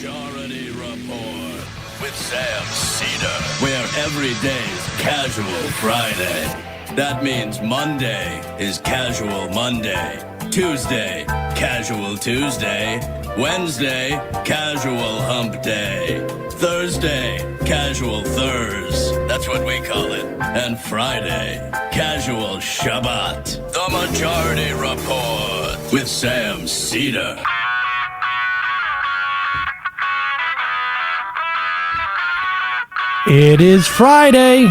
Majority Report with Sam Seder, where every day's Casual Friday. That means Monday is Casual Monday, Tuesday, Casual Tuesday, Wednesday, Casual Hump Day, Thursday, Casual Thurs, that's what we call it, and Friday, Casual Shabbat. The Majority Report with Sam Seder. It is Friday,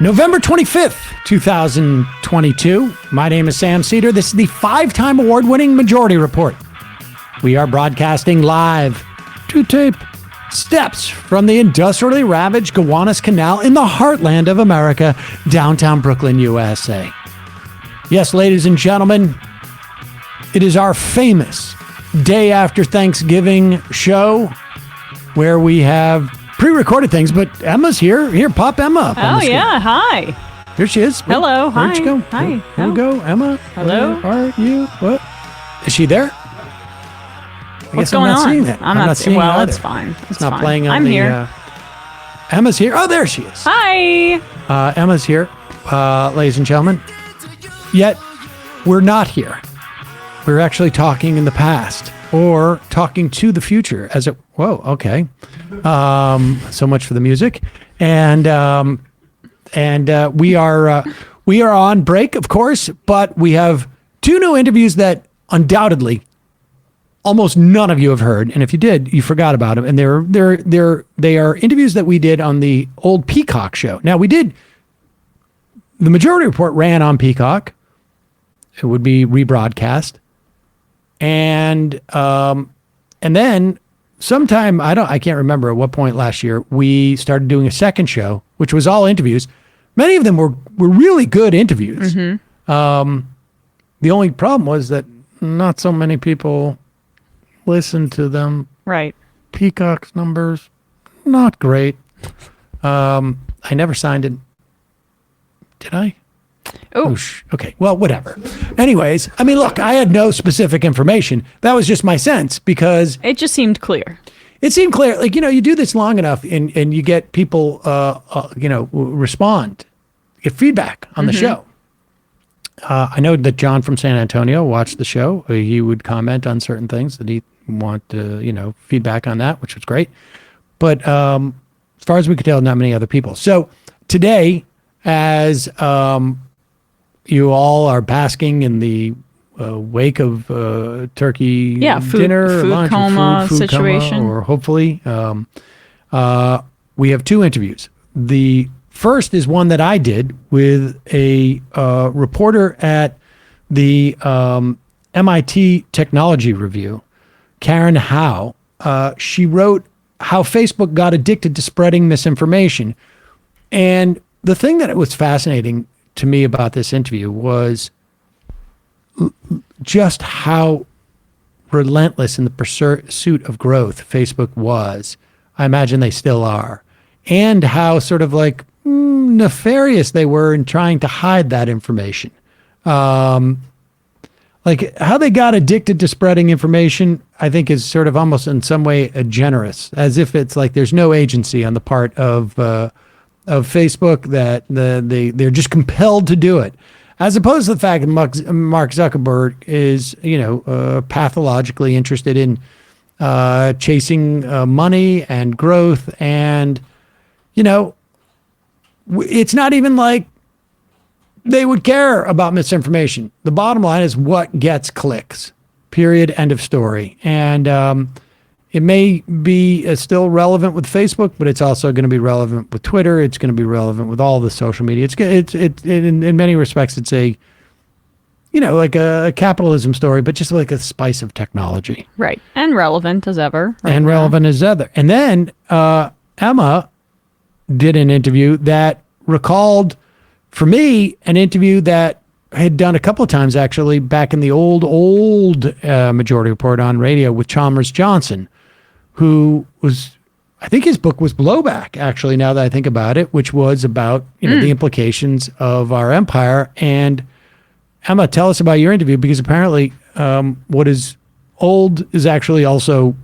November 25th, 2022. My name is Sam Seder. This is the 5-time award-winning Majority Report. We are broadcasting live to tape steps from the industrially ravaged Gowanus Canal in the heartland of America, downtown Brooklyn, USA. Yes, ladies and gentlemen, it is our famous day after Thanksgiving show where we have pre-recorded things, but Emma's here. Here, pop Emma up on the screen. Yeah, hi. Here she is. Hello, Where'd you go? Hi. Here we go, Emma. Hello. Where are you? What? Is she there? What's going I'm not on? seeing it. I'm not seeing it well, either. it's fine. It's not playing on I'm the... here. Emma's here. Oh, there she is. Hi. Emma's here, ladies and gentlemen. Yet, we're not here. We're actually talking in the past or talking to the future as it... Whoa, okay. So much for the music. And we are on break, of course, but we have two new interviews that undoubtedly almost none of you have heard, and if you did, you forgot about them. And they are interviews that we did on the old Peacock show. Now, the Majority Report ran on Peacock. It would be rebroadcast, and then sometime I can't remember at what point last year we started doing a second show, which was all interviews. Many of them were really good interviews. Mm-hmm. The only problem was that not so many people listened to them. Right. Peacock's numbers, not great. I never signed it. Did I? Oh. Okay. Well, whatever. Anyways, I mean, look, I had no specific information. That was just my sense because It just seemed clear. it seemed clear. Like, you do this long enough and you get people, respond, get feedback on the show. I know that John from San Antonio watched the show. He would comment on certain things that he want feedback on that, which was great. But as far as we could tell, not many other people. So today, as you all are basking in the wake of turkey dinner, food lunch, coma food situation, coma, or hopefully, we have two interviews. The first is one that I did with a reporter at the MIT Technology Review, Karen Howe. She wrote how Facebook got addicted to spreading misinformation. And the thing that was fascinating to me about this interview was just how relentless in the pursuit of growth Facebook was. I imagine they still are. And how sort of like nefarious they were in trying to hide that information. Like how they got addicted to spreading information, I think is sort of almost in some way generous, as if it's like there's no agency on the part of Facebook, that they're just compelled to do it, as opposed to the fact that Mark Zuckerberg is pathologically interested in chasing money and growth, and it's not even like they would care about misinformation. The bottom line is what gets clicks, period, end of story. And it may be still relevant with Facebook, but it's also going to be relevant with Twitter. It's going to be relevant with all the social media. It's in many respects, it's like a capitalism story, but just like a spice of technology. Right. And relevant as ever. And relevant as ever. And then Emma did an interview that recalled, for me, an interview that I had done a couple of times, actually, back in the old Majority Report on radio with Chalmers Johnson, who was, I think his book was Blowback, actually, now that I think about it, which was about the implications of our empire. And Emma, tell us about your interview, because apparently what is old is actually also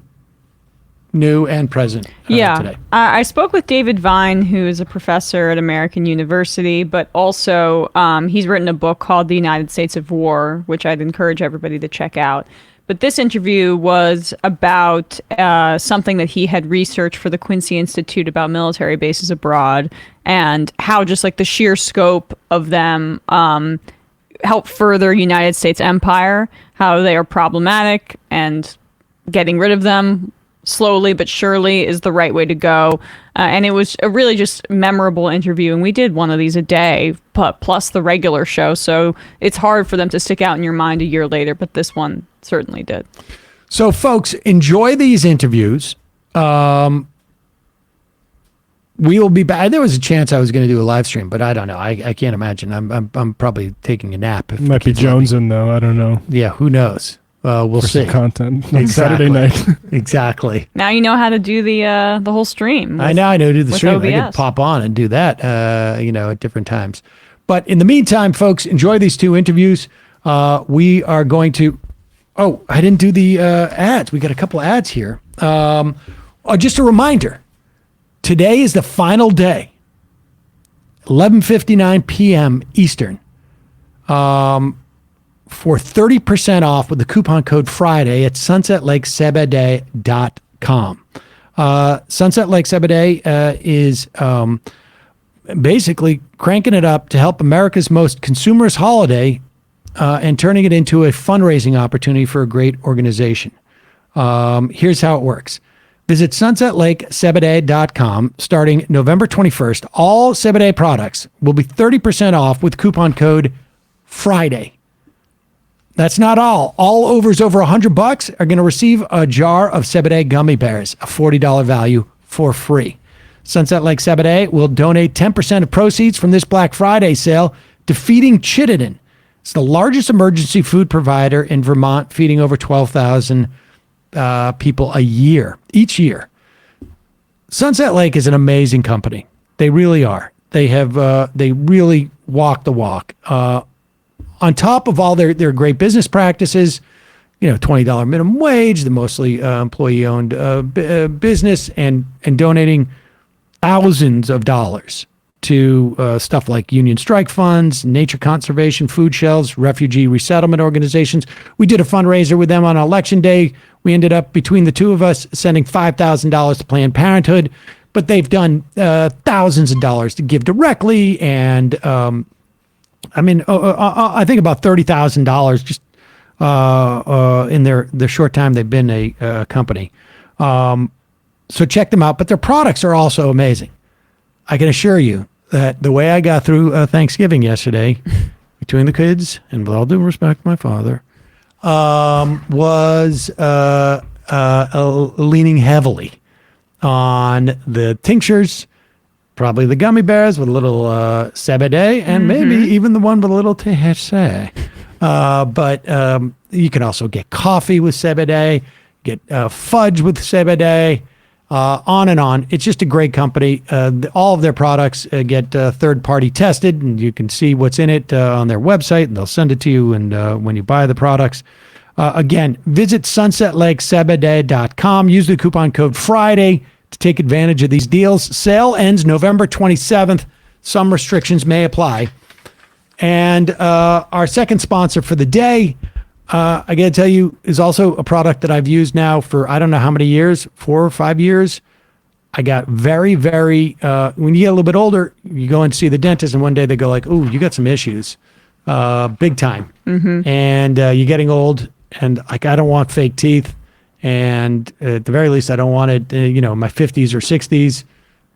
new and present today. I spoke with David Vine, who is a professor at American University, but also he's written a book called The United States of War, which I'd encourage everybody to check out. But this interview was about something that he had researched for the Quincy Institute about military bases abroad, and how just like the sheer scope of them help further United States empire, how they are problematic, and getting rid of them slowly but surely is the right way to go. And it was a really just memorable interview. And we did one of these a day, plus the regular show. So it's hard for them to stick out in your mind a year later, but this one certainly did. So folks, enjoy these interviews. We will be back. There was a chance I was going to do a live stream, but I don't know. I can't imagine. I'm probably taking a nap. If Might be Jonesing though. I don't know. Yeah, who knows? We'll For see. some content on Saturday night. Exactly. Now you know how to do the whole stream. I know to do the stream. OBS. I could pop on and do that, at different times. But in the meantime, folks, enjoy these two interviews. We are going to. Oh, I didn't do the ads. We got a couple ads here. Just a reminder. Today is the final day, 11:59 p.m. Eastern, for 30% off with the coupon code Friday at sunsetlakesebede.com. Sunset Lake Zebedee is basically cranking it up to help America's most consumerist holiday and turning it into a fundraising opportunity for a great organization. Here's how it works. Visit sunsetlakesebede.com starting November 21st. All Zebedee products will be 30% off with coupon code Friday. That's not all. All overs over $100 are going to receive a jar of Zebedee gummy bears, a $40 value, for free. Sunset Lake Zebedee will donate 10% of proceeds from this Black Friday sale to Feeding Chittenden. It's the largest emergency food provider in Vermont, feeding over 12,000 people each year. Sunset Lake is an amazing company. They really are. They really walk the walk. On top of all their great business practices, $20 minimum wage, the mostly employee-owned business, and donating thousands of dollars to stuff like union strike funds, nature conservation, food shelves, refugee resettlement organizations. We did a fundraiser with them on election day. We ended up, between the two of us, sending $5,000 to Planned Parenthood, but they've done thousands of dollars to give directly, and I think about $30,000 just in the short time they've been a company. So check them out. But their products are also amazing. I can assure you that the way I got through Thanksgiving yesterday, between the kids, and with all due respect, my father, was leaning heavily on the tinctures, probably the gummy bears with a little Zebedee, and maybe even the one with a little THC. But you can also get coffee with Zebedee, get fudge with Zebedee, on and on. It's just a great company. All of their products get third-party tested, and you can see what's in it on their website, and they'll send it to you and when you buy the products. Again, visit sunsetlakesebede.com. Use the coupon code Friday to take advantage of these deals. Sale ends November 27th. Some restrictions may apply. And our second sponsor for the day, I got to tell you, is also a product that I've used now for I don't know how many years, 4 or 5 years. I got very, very, when you get a little bit older, you go and see the dentist, and one day they go like, "Ooh, you got some issues, big time." And you're getting old, and like, I don't want fake teeth. And at the very least, I don't want it, my 50s or 60s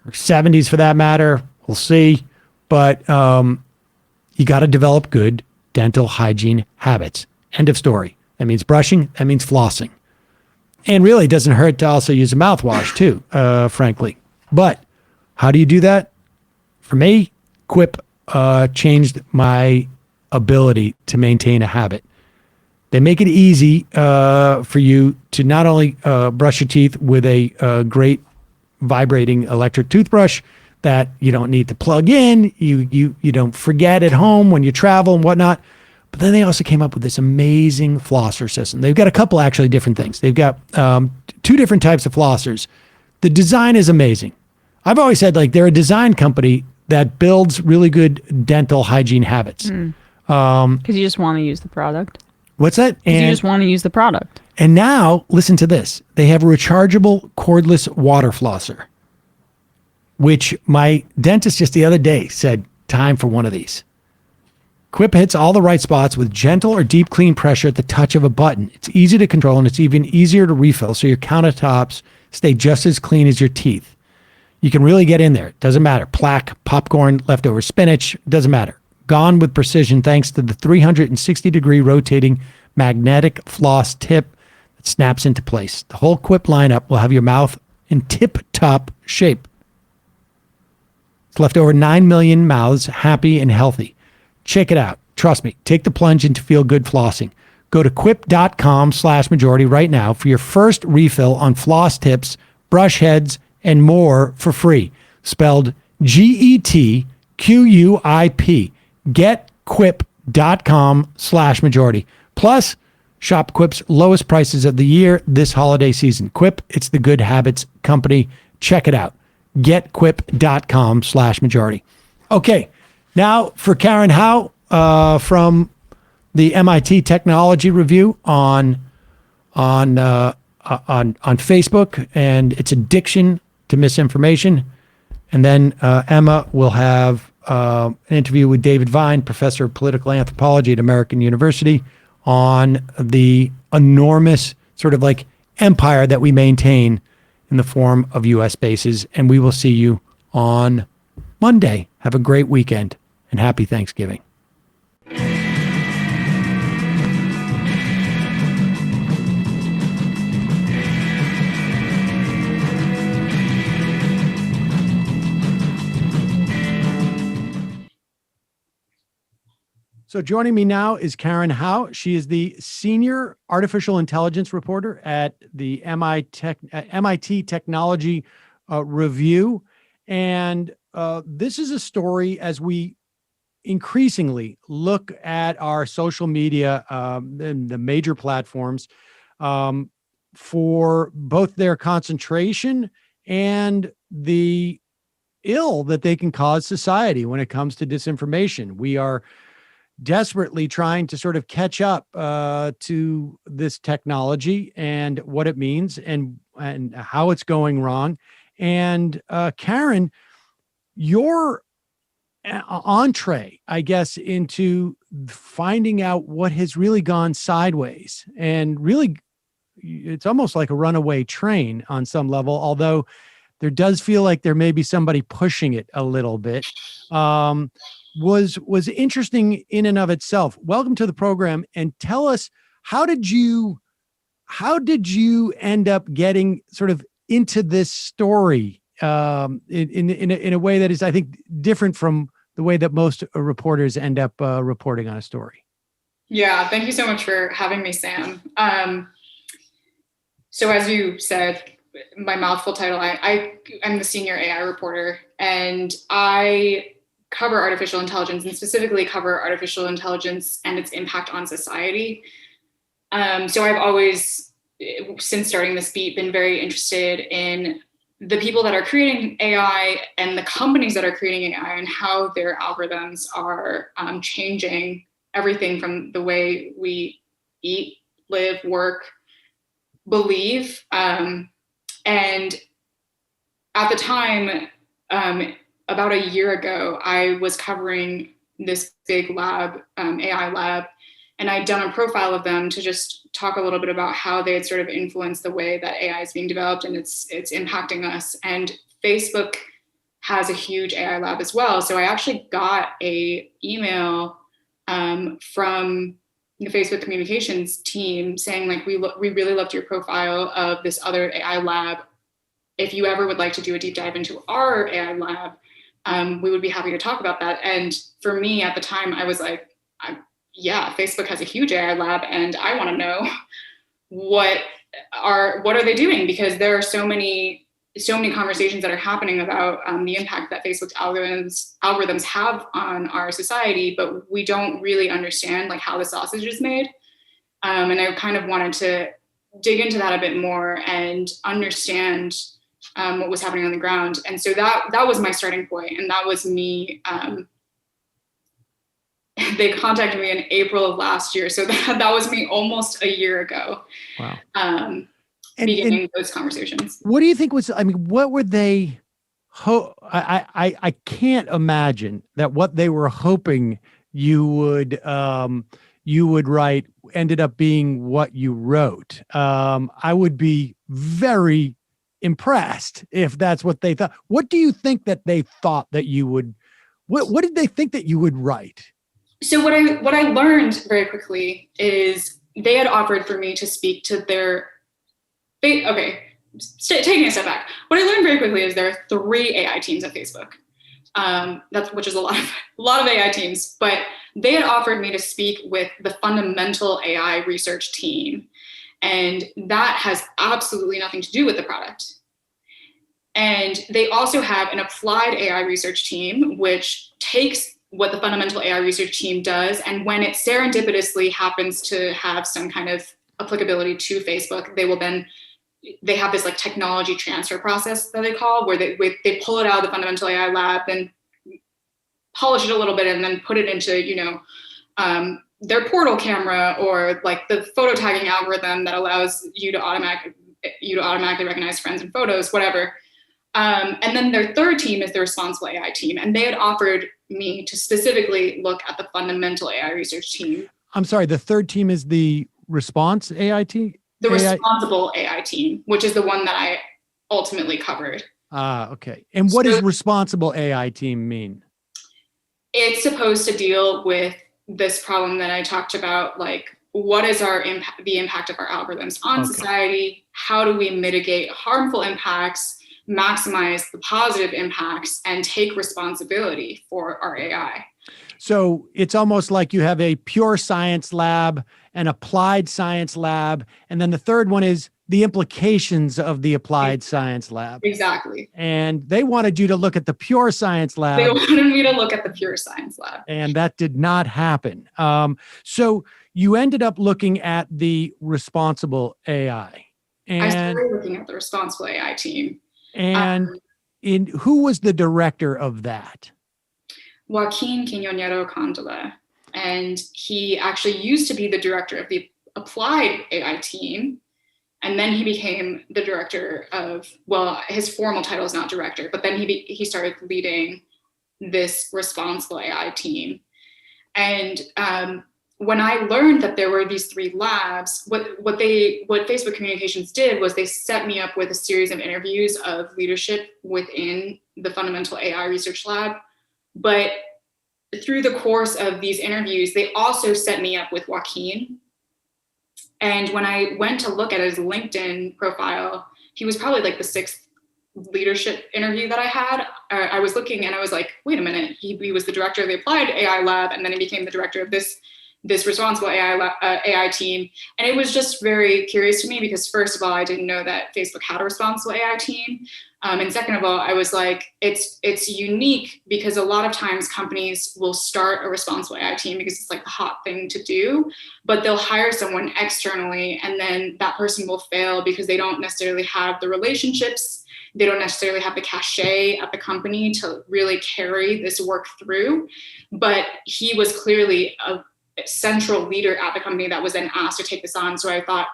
or 70s for that matter. We'll see. But you got to develop good dental hygiene habits. End of story. That means brushing. That means flossing. And really, it doesn't hurt to also use a mouthwash too, frankly. But how do you do that? For me, Quip changed my ability to maintain a habit. They make it easy for you to not only brush your teeth with a great vibrating electric toothbrush that you don't need to plug in, you don't forget at home when you travel and whatnot, But then they also came up with this amazing flosser system. They've got a couple actually different things. They've got 2 different types of flossers. The design is amazing. I've always said like they're a design company that builds really good dental hygiene habits. Because you just want to use the product. What's that? Because you just want to use the product. And now, listen to this. They have a rechargeable cordless water flosser, which my dentist just the other day said, time for one of these. Quip hits all the right spots with gentle or deep clean pressure at the touch of a button. It's easy to control and it's even easier to refill, so your countertops stay just as clean as your teeth. You can really get in there. It doesn't matter. Plaque, popcorn, leftover spinach, doesn't matter. Gone with precision thanks to the 360-degree rotating magnetic floss tip that snaps into place. The whole Quip lineup will have your mouth in tip-top shape. It's left over 9 million mouths happy and healthy. Check it out. Trust me. Take the plunge into feel-good flossing. Go to quip.com/majority right now for your first refill on floss tips, brush heads, and more for free. Spelled GETQUIP. Getquip.com/majority. Plus, shop Quip's lowest prices of the year this holiday season. Quip, it's the good habits company. Check it out. Getquip.com/majority. Okay, now for Karen Howe from the MIT Technology Review on Facebook and its addiction to misinformation. And then Emma will have an interview with David Vine, professor of political anthropology at American University, on the enormous sort of like empire that we maintain in the form of U.S. bases. And we will see you on Monday. Have a great weekend and happy Thanksgiving. So joining me now is Karen Howe. She is the senior artificial intelligence reporter at the MIT Technology Review. And this is a story as we increasingly look at our social media and the major platforms for both their concentration and the ill that they can cause society when it comes to disinformation. We are desperately trying to sort of catch up to this technology and what it means and how it's going wrong. And Karen, your entree, I guess, into finding out what has really gone sideways, and really it's almost like a runaway train on some level, although there does feel like there may be somebody pushing it a little bit. Was interesting in and of itself. Welcome to the program, and tell us, how did you end up getting sort of into this story in a way that is, I think, different from the way that most reporters end up reporting on a story? Yeah, thank you so much for having me, Sam. So as you said, my mouthful title, I'm the senior AI reporter, and I cover artificial intelligence, and specifically cover artificial intelligence and its impact on society. So I've always, since starting this beat, been very interested in the people that are creating AI and the companies that are creating AI and how their algorithms are changing everything from the way we eat, live, work, believe. And at the time, about a year ago, I was covering this big lab, AI lab, and I'd done a profile of them to just talk a little bit about how they had sort of influenced the way that AI is being developed and it's impacting us. And Facebook has a huge AI lab as well. So I actually got a email from the Facebook communications team saying, like, we really loved your profile of this other AI lab. If you ever would like to do a deep dive into our AI lab, we would be happy to talk about that. And for me at the time, I was like, yeah, Facebook has a huge AI lab, and I want to know what are they doing, because there are so many so many conversations that are happening about the impact that Facebook's algorithms have on our society, but we don't really understand like how the sausage is made. And I kind of wanted to dig into that a bit more and understand what was happening on the ground. And so that was my starting point. And that was me. They contacted me in April of last year. So that was me almost a year ago. Wow. Beginning those conversations. What do you think was, I mean, what were they, I can't imagine that what they were hoping you would write ended up being what you wrote. I would be very impressed if that's what they thought. What do you think that they thought that you would, what did they think that you would write? So what I learned very quickly is they had offered for me to speak to their, taking a step back. What I learned very quickly is there are 3 AI teams at Facebook. Which is a lot of AI teams, but they had offered me to speak with the fundamental AI research team. And that has absolutely nothing to do with the product. And they also have an applied AI research team, which takes what the fundamental AI research team does. And when it serendipitously happens to have some kind of applicability to Facebook, they have this like technology transfer process that they call, where they pull it out of the fundamental AI lab, then polish it a little bit, and then put it into, their portal camera, or like the photo tagging algorithm that allows you to automatically recognize friends and photos, whatever. And then their third team is the responsible AI team. And they had offered me to specifically look at the fundamental AI research team. I'm sorry, the third team is the response AI team? The responsible AI team, which is the one that I ultimately covered. Okay. And what does responsible AI team mean? It's supposed to deal with this problem that I talked about, like what is the impact of our algorithms on society? How do we mitigate harmful impacts, maximize the positive impacts, and take responsibility for our AI? So it's almost like you have a pure science lab, an applied science lab, and then the third one is the implications of the applied science lab. Exactly. And they wanted you to look at the pure science lab. They wanted me to look at the pure science lab. And that did not happen. So you ended up looking at the responsible AI. And I started looking at the responsible AI team. And who was the director of that? Joaquin Quiñonero Condola. And he actually used to be the director of the applied AI team. And then he became the director of, his formal title is not director, but then he started leading this responsible AI team. And when I learned that there were these 3 labs, what Facebook Communications did was they set me up with a series of interviews of leadership within the fundamental AI research lab. But through the course of these interviews, they also set me up with Joaquin. And when I went to look at his LinkedIn profile, he was probably like the 6th leadership interview that I had. I was looking and I was like, wait a minute, he was the director of the applied AI lab, and then he became the director of this responsible AI team. And it was just very curious to me because, first of all, I didn't know that Facebook had a responsible AI team. And second of all, I was like, it's unique because a lot of times companies will start a responsible AI team because it's like the hot thing to do, but they'll hire someone externally and then that person will fail because they don't necessarily have the relationships. They don't necessarily have the cachet at the company to really carry this work through. But he was clearly a central leader at the company that was then asked to take this on. So I thought,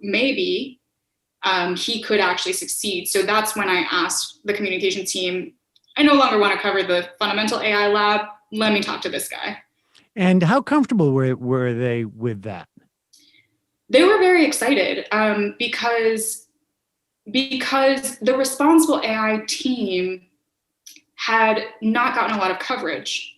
maybe he could actually succeed. So that's when I asked the communication team, I no longer want to cover the fundamental AI lab. Let me talk to this guy. And how comfortable were they with that? They were very excited because the responsible AI team had not gotten a lot of coverage.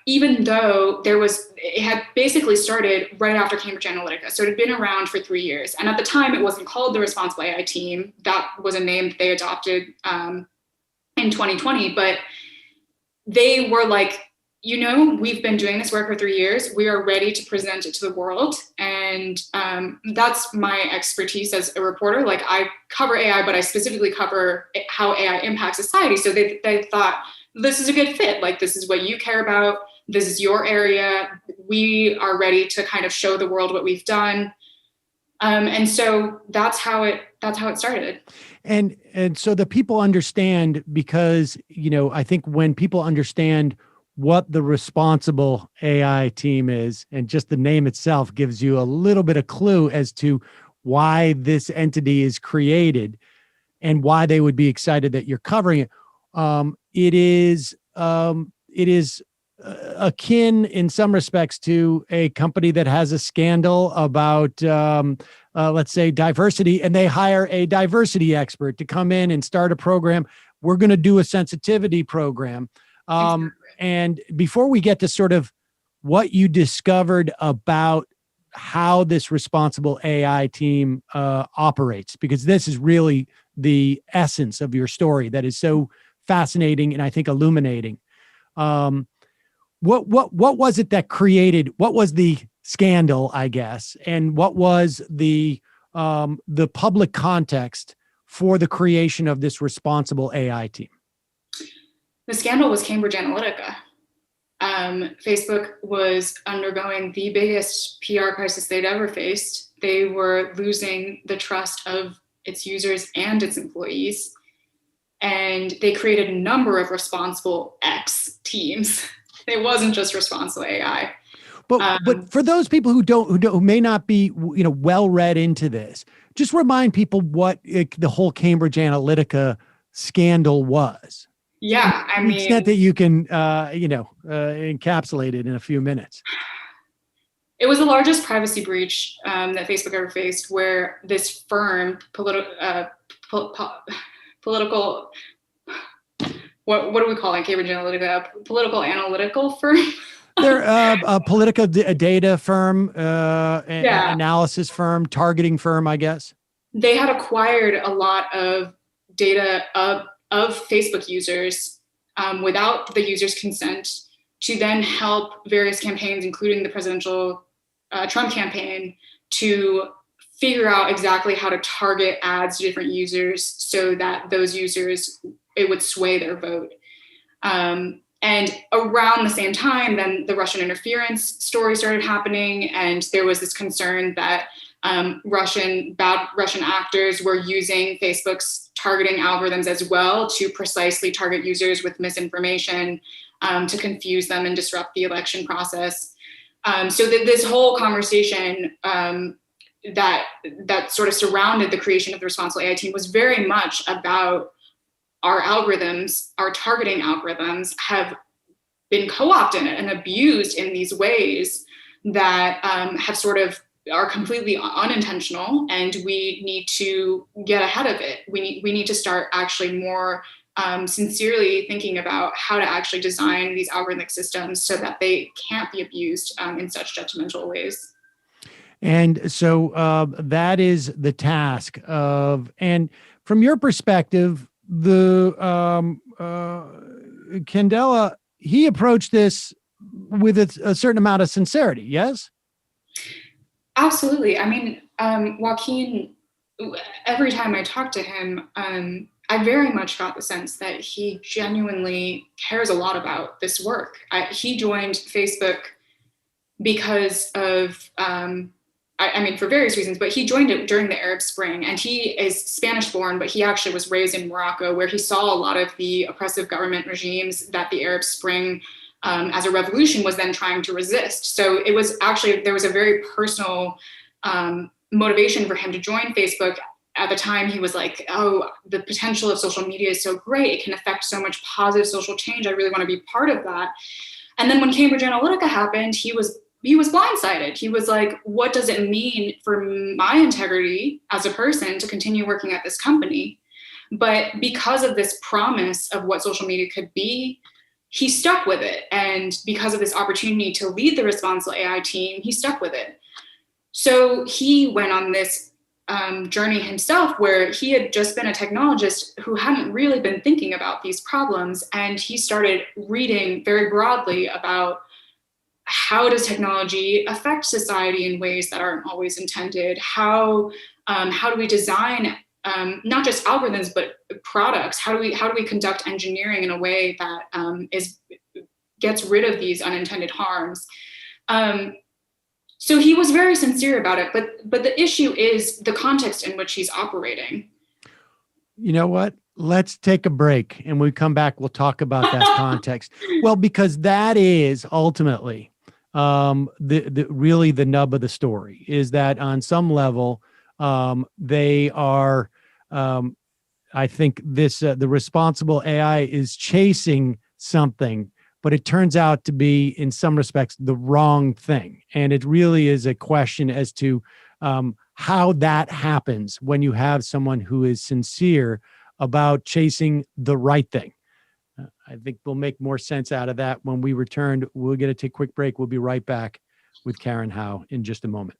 Even though it had basically started right after Cambridge Analytica. So it had been around for 3 years. And at the time, it wasn't called the Responsible AI Team. That was a name that they adopted in 2020. But they were like, we've been doing this work for 3 years. We are ready to present it to the world. And that's my expertise as a reporter. Like, I cover AI, but I specifically cover how AI impacts society. So they thought, this is a good fit. Like, this is what you care about. This is your area. We are ready to kind of show the world what we've done. And so that's how it started. And so the people understand, because, I think when people understand what the responsible AI team is, and just the name itself gives you a little bit of clue as to why this entity is created and why they would be excited that you're covering it. It is akin in some respects to a company that has a scandal about, let's say, diversity, and they hire a diversity expert to come in and start a program. We're going to do a sensitivity program. Exactly. And before we get to sort of what you discovered about how this responsible AI team operates, because this is really the essence of your story that is so fascinating and I think illuminating. What was it that created? What was the scandal, I guess, and what was the public context for the creation of this responsible AI team? The scandal was Cambridge Analytica. Facebook was undergoing the biggest PR crisis they'd ever faced. They were losing the trust of its users and its employees. And they created a number of responsible X teams. It wasn't just responsible AI. But for those people who may not be well read into this, just remind people what the whole Cambridge Analytica scandal was. Yeah, I mean, the extent that you can encapsulate it in a few minutes. It was the largest privacy breach that Facebook ever faced, where this firm, political. What do we call it? Cambridge Analytica, political analytical firm. They're a political data firm, analysis firm, targeting firm, I guess. They had acquired a lot of data of Facebook users without the user's consent to then help various campaigns, including the presidential Trump campaign, to figure out exactly how to target ads to different users so that those users, it would sway their vote. And around the same time, then the Russian interference story started happening, and there was this concern that bad Russian actors were using Facebook's targeting algorithms as well to precisely target users with misinformation, to confuse them and disrupt the election process. So this whole conversation that sort of surrounded the creation of the responsible AI team was very much about our algorithms, our targeting algorithms have been co-opted and abused in these ways that have sort of are completely unintentional, and we need to get ahead of it. We need to start actually more sincerely thinking about how to actually design these algorithmic systems so that they can't be abused in such detrimental ways. And so that is the task of, and from your perspective, the Candela, he approached this with a certain amount of sincerity, yes? Absolutely. I mean, Joaquin, every time I talk to him, I very much got the sense that he genuinely cares a lot about this work. He joined Facebook because of, I mean, for various reasons, but he joined it during the Arab Spring, and he is Spanish born, but he actually was raised in Morocco, where he saw a lot of the oppressive government regimes that the Arab Spring as a revolution was then trying to resist. So it was actually, there was a very personal motivation for him to join Facebook. At the time, he was like, oh, the potential of social media is so great. It can affect so much positive social change. I really want to be part of that. And then when Cambridge Analytica happened, he was blindsided. He was like, what does it mean for my integrity as a person to continue working at this company? But because of this promise of what social media could be, he stuck with it. And because of this opportunity to lead the responsible AI team, he stuck with it. So he went on this journey himself, where he had just been a technologist who hadn't really been thinking about these problems. And he started reading very broadly about how does technology affect society in ways that aren't always intended? How do we design not just algorithms but products? How do we conduct engineering in a way that gets rid of these unintended harms? So he was very sincere about it, but the issue is the context in which he's operating. You know what? Let's take a break, and when we come back, we'll talk about that context. Well, because that is ultimately the really the nub of the story, is that on some level, they are, I think this, the responsible AI is chasing something, but it turns out to be, in some respects, the wrong thing. And it really is a question as to how that happens when you have someone who is sincere about chasing the right thing. I think we'll make more sense out of that when we return. We're going to take a quick break. We'll be right back with Karen Howe in just a moment.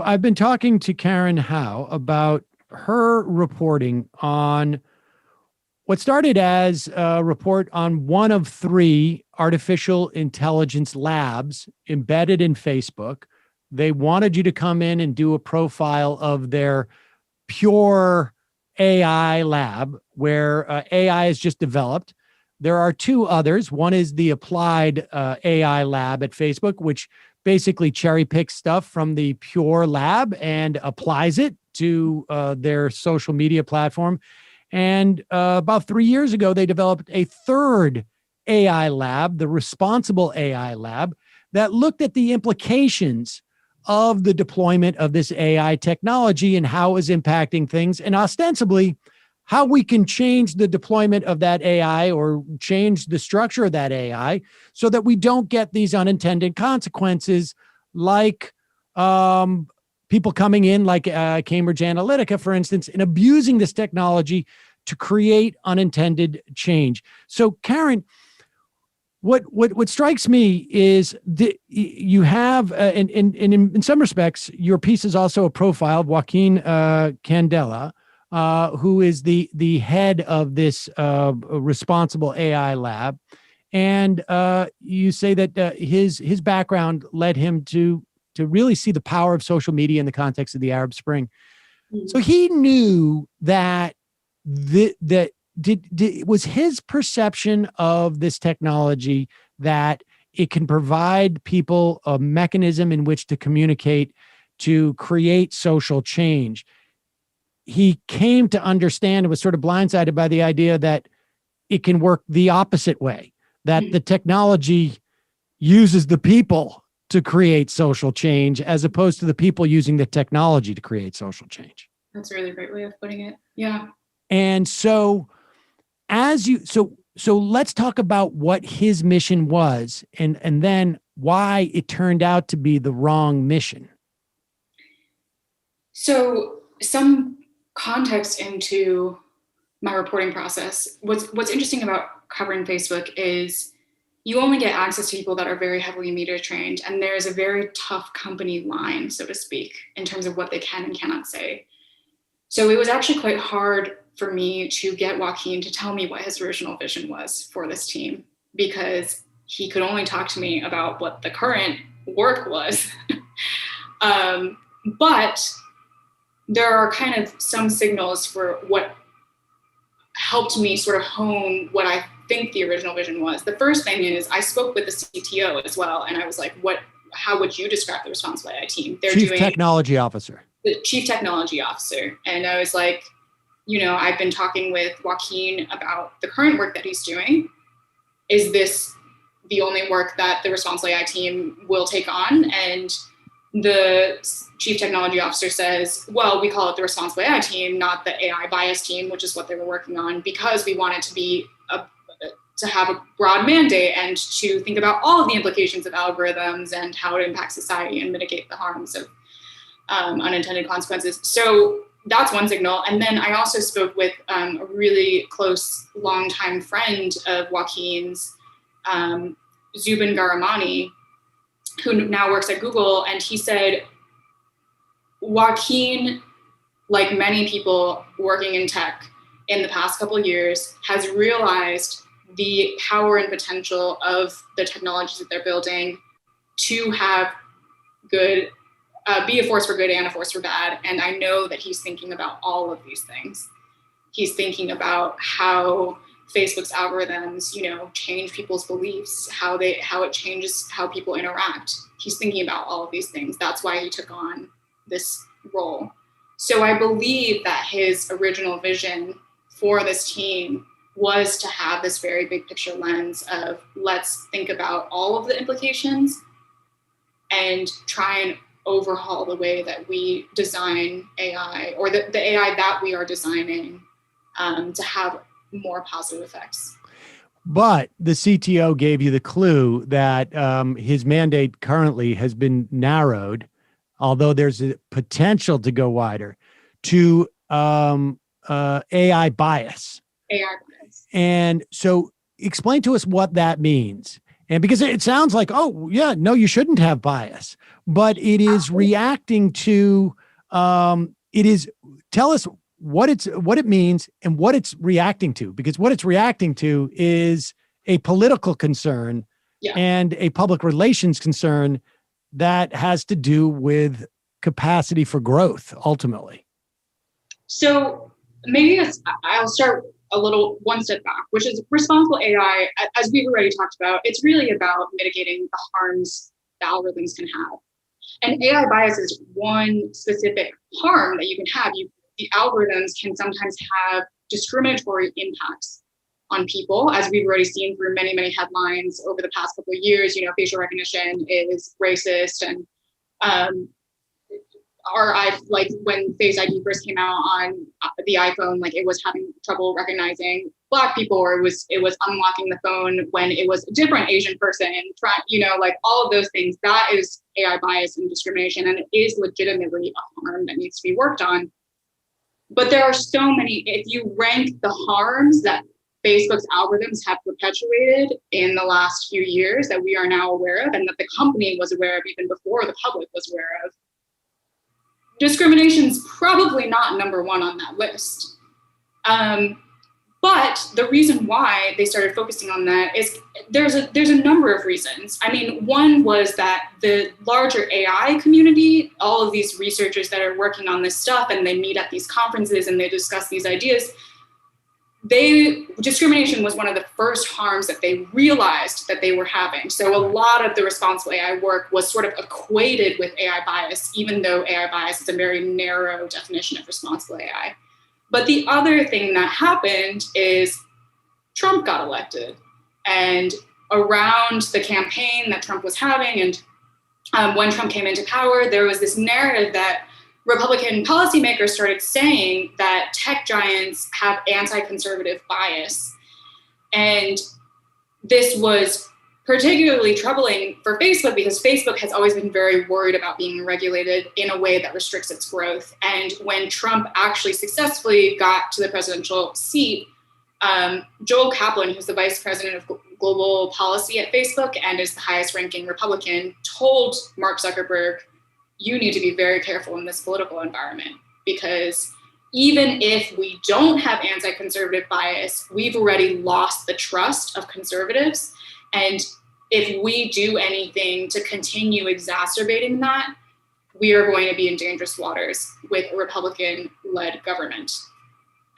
I've been talking to Karen Howe about her reporting on what started as a report on one of 3 artificial intelligence labs embedded in Facebook. They wanted you to come in and do a profile of their pure AI lab, where AI is just developed. There are 2 others. One is the applied AI lab at Facebook, which basically cherry picks stuff from the pure lab and applies it to their social media platform. And about 3 years ago, they developed a 3rd AI lab, the responsible AI lab, that looked at the implications of the deployment of this AI technology and how it was impacting things, and ostensibly how we can change the deployment of that AI or change the structure of that AI so that we don't get these unintended consequences, like people coming in, like Cambridge Analytica, for instance, and abusing this technology to create unintended change. So, Karen, what strikes me is you have, and in some respects, your piece is also a profile of Joaquin Candela, who is the head of this responsible AI lab. And you say that his background led him to really see the power of social media in the context of the Arab Spring. So he knew that was his perception of this technology that it can provide people a mechanism in which to communicate, to create social change. He came to understand and was sort of blindsided by the idea that it can work the opposite way, that the technology uses the people to create social change as opposed to the people using the technology to create social change. That's a really great way of putting it. Yeah. And so so let's talk about what his mission was and then why it turned out to be the wrong mission. So some context into my reporting process. What's interesting about covering Facebook is you only get access to people that are very heavily media trained, and there's a very tough company line, so to speak, in terms of what they can and cannot say. So it was actually quite hard for me to get Joaquin to tell me what his original vision was for this team, because he could only talk to me about what the current work was. But there are kind of some signals for what helped me sort of hone what I think the original vision was. The first thing is I spoke with the CTO as well, and I was like, how would you describe the responsible AI team? Chief Technology Officer. The Chief Technology Officer. And I was like, I've been talking with Joaquin about the current work that he's doing. Is this the only work that the responsible AI team will take on? And the Chief Technology Officer says, well, we call it the responsible AI team, not the AI bias team, which is what they were working on, because we want it to be to have a broad mandate and to think about all of the implications of algorithms and how it impacts society and mitigate the harms of unintended consequences. So that's one signal. And then I also spoke with a really close, longtime friend of Joaquin's, Zubin Garamani, who now works at Google. And he said, Joaquin like many people working in tech in the past couple of years, has realized the power and potential of the technologies that they're building to have good, be a force for good and a force for bad. And I know that he's thinking about all of these things. He's thinking about how Facebook's algorithms, change people's beliefs, how it changes how people interact. He's thinking about all of these things. That's why he took on this role. So I believe that his original vision for this team was to have this very big picture lens of let's think about all of the implications and try and overhaul the way that we design AI, or the AI that we are designing, to have more positive effects. But the CTO gave you the clue that his mandate currently has been narrowed, although there's a potential to go wider, to AI bias. AI bias. And so explain to us what that means. And because it sounds like, oh, yeah, no, you shouldn't have bias, but it is reacting to, tell us what it means and what it's reacting to, because what it's reacting to is a political concern and a public relations concern that has to do with capacity for growth ultimately. So maybe I'll start one step back, which is responsible AI. As we've already talked about, it's really about mitigating the harms the algorithms can have. And AI bias is one specific harm that you can have. The algorithms can sometimes have discriminatory impacts on people, as we've already seen through many, many headlines over the past couple of years. Facial recognition is racist, and like when Face ID first came out on the iPhone, like it was having trouble recognizing Black people, or it was unlocking the phone when it was a different Asian person, like all of those things. That is AI bias and discrimination, and it is legitimately a harm that needs to be worked on. But there are so many. If you rank the harms that Facebook's algorithms have perpetuated in the last few years that we are now aware of, and that the company was aware of even before the public was aware of, discrimination's probably not number one on that list. But the reason why they started focusing on that is there's a number of reasons. I mean, one was that the larger AI community, all of these researchers that are working on this stuff, and they meet at these conferences and they discuss these ideas, discrimination was one of the first harms that they realized that they were having. So a lot of the responsible AI work was sort of equated with AI bias, even though AI bias is a very narrow definition of responsible AI. But the other thing that happened is Trump got elected. And around the campaign that Trump was having, and when Trump came into power, there was this narrative that Republican policymakers started saying that tech giants have anti-conservative bias. And this was particularly troubling for Facebook, because Facebook has always been very worried about being regulated in a way that restricts its growth. And when Trump actually successfully got to the presidential seat, Joel Kaplan, who's the vice president of global policy at Facebook and is the highest ranking Republican, told Mark Zuckerberg, you need to be very careful in this political environment, because even if we don't have anti-conservative bias, we've already lost the trust of conservatives. And if we do anything to continue exacerbating that, we are going to be in dangerous waters with a Republican-led government.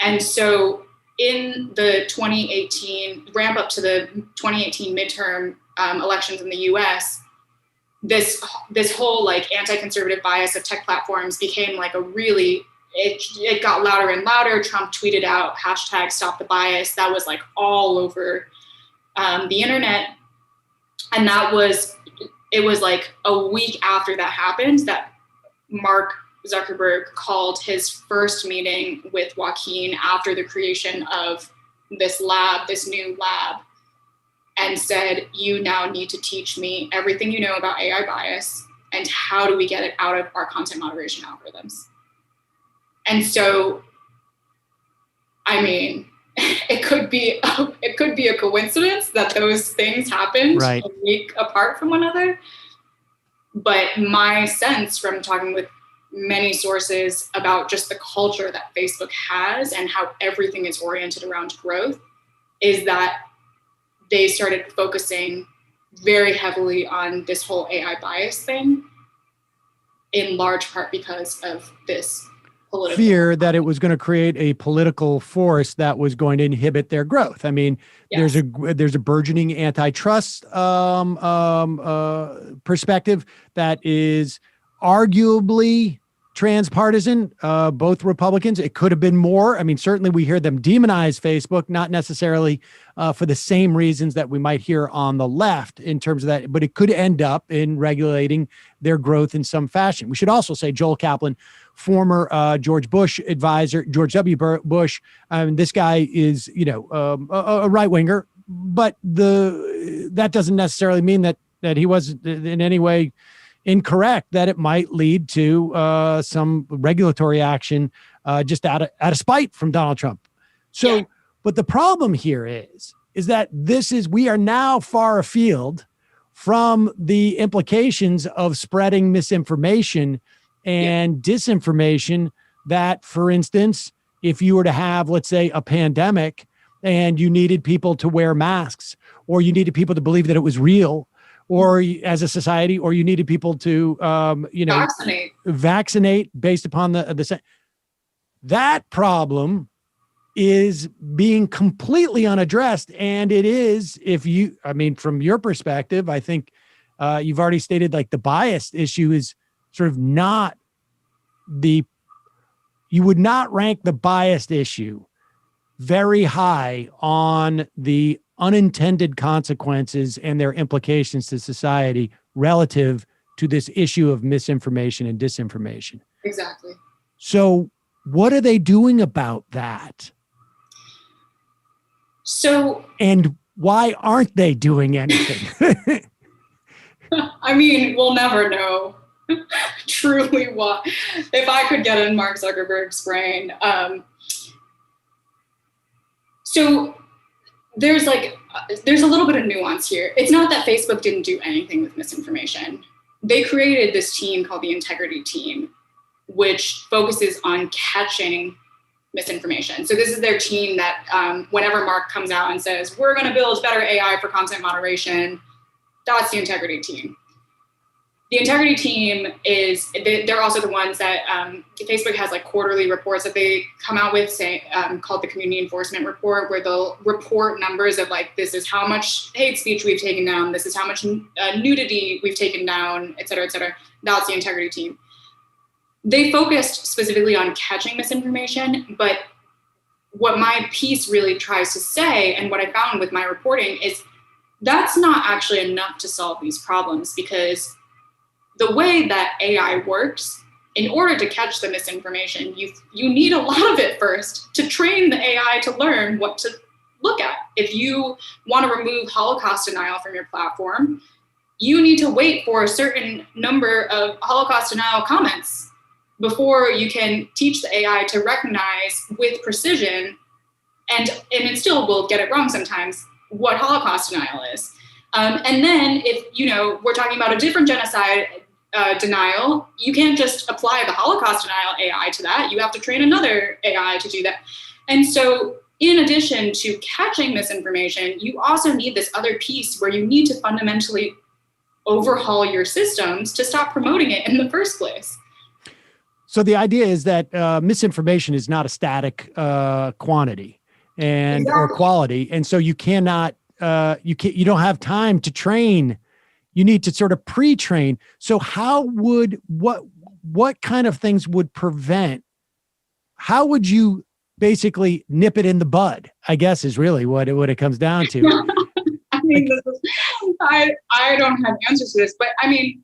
And so in the 2018, ramp up to the 2018 midterm elections in the US, this whole like anti-conservative bias of tech platforms became like it got louder and louder. Trump tweeted out #StopTheBias. That was like all over the internet. And it was like a week after that happened that Mark Zuckerberg called his first meeting with Joaquin after the creation of this new lab, and said, you now need to teach me everything you know about AI bias and how do we get it out of our content moderation algorithms. And so, I mean, it could be a coincidence that those things happened right a week apart from one another. But my sense from talking with many sources about just the culture that Facebook has and how everything is oriented around growth is that they started focusing very heavily on this whole AI bias thing, in large part because of this political fear that it was going to create a political force that was going to inhibit their growth. I mean, Yes. there's a burgeoning antitrust perspective that is arguably transpartisan, both Republicans. It could have been more. I mean, certainly we hear them demonize Facebook, not necessarily for the same reasons that we might hear on the left in terms of that, but it could end up in regulating their growth in some fashion. We should also say Joel Kaplan, former George Bush advisor, George W. Bush. This guy is, a right winger, but that doesn't necessarily mean that he wasn't in any way incorrect, that it might lead to some regulatory action just out of spite from Donald Trump. So, but the problem here is that we are now far afield from the implications of spreading misinformation and disinformation that, for instance, if you were to have, let's say, a pandemic and you needed people to wear masks, or you needed people to believe that it was real, or as a society, or you needed people to, vaccinate based upon that problem is being completely unaddressed. And it is, from your perspective, I think you've already stated, like, the bias issue is sort of you would not rank the biased issue very high on the unintended consequences and their implications to society relative to this issue of misinformation and disinformation. Exactly. So what are they doing about that? And why aren't they doing anything? I mean, we'll never know truly what. If I could get in Mark Zuckerberg's brain. So there's a little bit of nuance here. It's not that Facebook didn't do anything with misinformation. They created this team called the Integrity Team, which focuses on catching misinformation. So this is their team that whenever Mark comes out and says, we're going to build better AI for content moderation, that's the Integrity Team. The Integrity Team they're also the ones that Facebook has, like, quarterly reports that they come out with, called the Community Enforcement Report, where they'll report numbers of, like, this is how much hate speech we've taken down, this is how much nudity we've taken down, et cetera, et cetera. That's the Integrity Team. They focused specifically on catching misinformation, but what my piece really tries to say, and what I found with my reporting, is that's not actually enough to solve these problems, because the way that AI works, in order to catch the misinformation, you need a lot of it first to train the AI to learn what to look at. If you want to remove Holocaust denial from your platform, you need to wait for a certain number of Holocaust denial comments before you can teach the AI to recognize with precision, and it still will get it wrong sometimes, what Holocaust denial is. And then if, we're talking about a different genocide denial, you can't just apply the Holocaust denial AI to that. You have to train another AI to do that. And so in addition to catching misinformation, you also need this other piece where you need to fundamentally overhaul your systems to stop promoting it in the first place. So the idea is that misinformation is not a static quantity or quality. And so you cannot, you don't have time to train. You need to sort of pre-train. So what kind of things would prevent, how would you basically nip it in the bud, I guess, is really what it comes down to. I mean, I don't have answers to this, but I mean.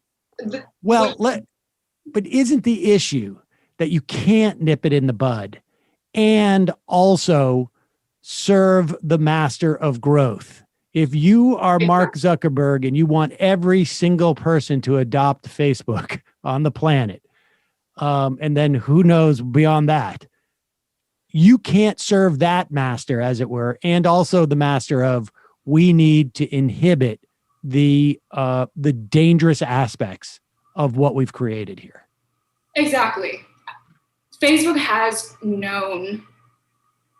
But isn't the issue that you can't nip it in the bud and also serve the master of growth? If you are Mark Zuckerberg and you want every single person to adopt Facebook on the planet, and then who knows beyond that, you can't serve that master, as it were, and also the master of, we need to inhibit the dangerous aspects of what we've created here. Exactly. Facebook has known